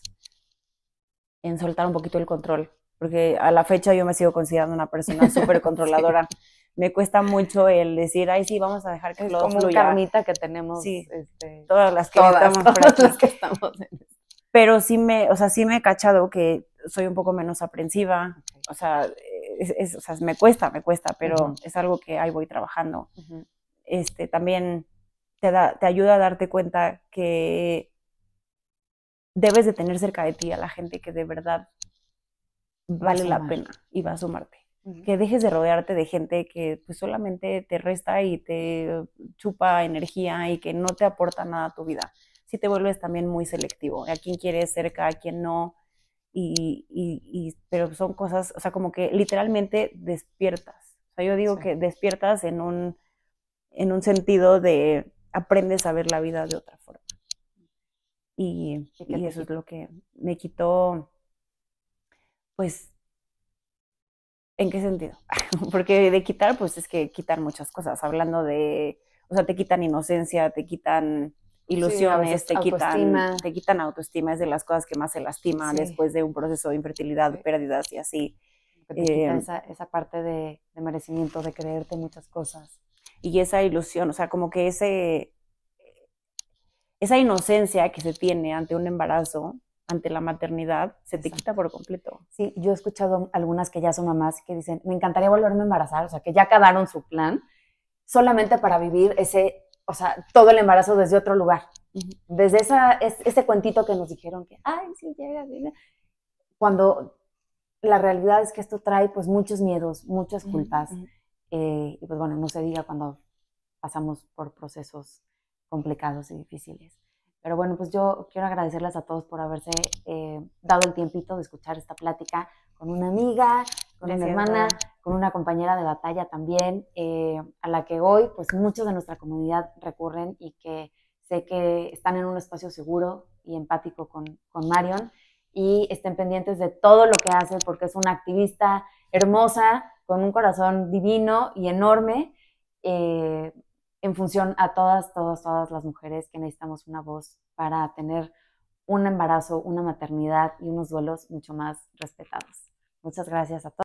Speaker 2: en soltar un poquito el control, porque a la fecha yo me sigo considerando una persona súper controladora. Sí. Me cuesta mucho el decir, ay, sí, vamos a dejar que todo fluya.
Speaker 1: Como un karmita que tenemos.
Speaker 2: Sí, todas las que estamos por aquí.
Speaker 1: Las que estamos en esto.
Speaker 2: Pero sí me he cachado que soy un poco menos aprensiva. Okay. O sea, me cuesta, pero es algo que ahí voy trabajando. También te ayuda a darte cuenta que debes de tener cerca de ti a la gente que de verdad vale la pena y va a sumarte. Que dejes de rodearte de gente que pues solamente te resta y te chupa energía y que no te aporta nada a tu vida. Si te vuelves también muy selectivo, a quién quieres cerca, a quién no, pero son cosas, o sea, como que literalmente despiertas. O sea, yo digo que despiertas en un sentido de aprendes a ver la vida de otra forma. Y eso es lo que me quitó, pues, ¿en qué sentido? Porque de quitar, pues es que quitan muchas cosas, hablando de, o sea, te quitan inocencia, te quitan ilusiones,
Speaker 1: veces autoestima.
Speaker 2: te quitan autoestima, es de las cosas que más se lastima
Speaker 1: Sí.
Speaker 2: después de un proceso de infertilidad,
Speaker 1: Sí.
Speaker 2: pérdidas y así.
Speaker 1: Que te quita esa parte de merecimiento, de creerte muchas cosas.
Speaker 2: Y esa ilusión, o sea, como que esa inocencia que se tiene ante un embarazo, ante la maternidad, se te quita por completo.
Speaker 1: Sí, yo he escuchado algunas que ya son mamás que dicen, me encantaría volverme a embarazar, o sea, que ya acabaron su plan, solamente para vivir o sea, todo el embarazo desde otro lugar. Desde ese cuentito que nos dijeron que, ay, sí, llega, cuando la realidad es que esto trae pues muchos miedos, muchas culpas, y pues bueno, no se diga cuando pasamos por procesos complicados y difíciles. Pero bueno, pues yo quiero agradecerles a todos por haberse dado el tiempito de escuchar esta plática con una amiga, con una hermana, con una compañera de batalla también, a la que hoy pues muchos de nuestra comunidad recurren y que sé que están en un espacio seguro y empático con Marion, y estén pendientes de todo lo que hace porque es una activista hermosa, con un corazón divino y enorme, en función a todas las mujeres que necesitamos una voz para tener un embarazo, una maternidad y unos duelos mucho más respetados. Muchas gracias a todos.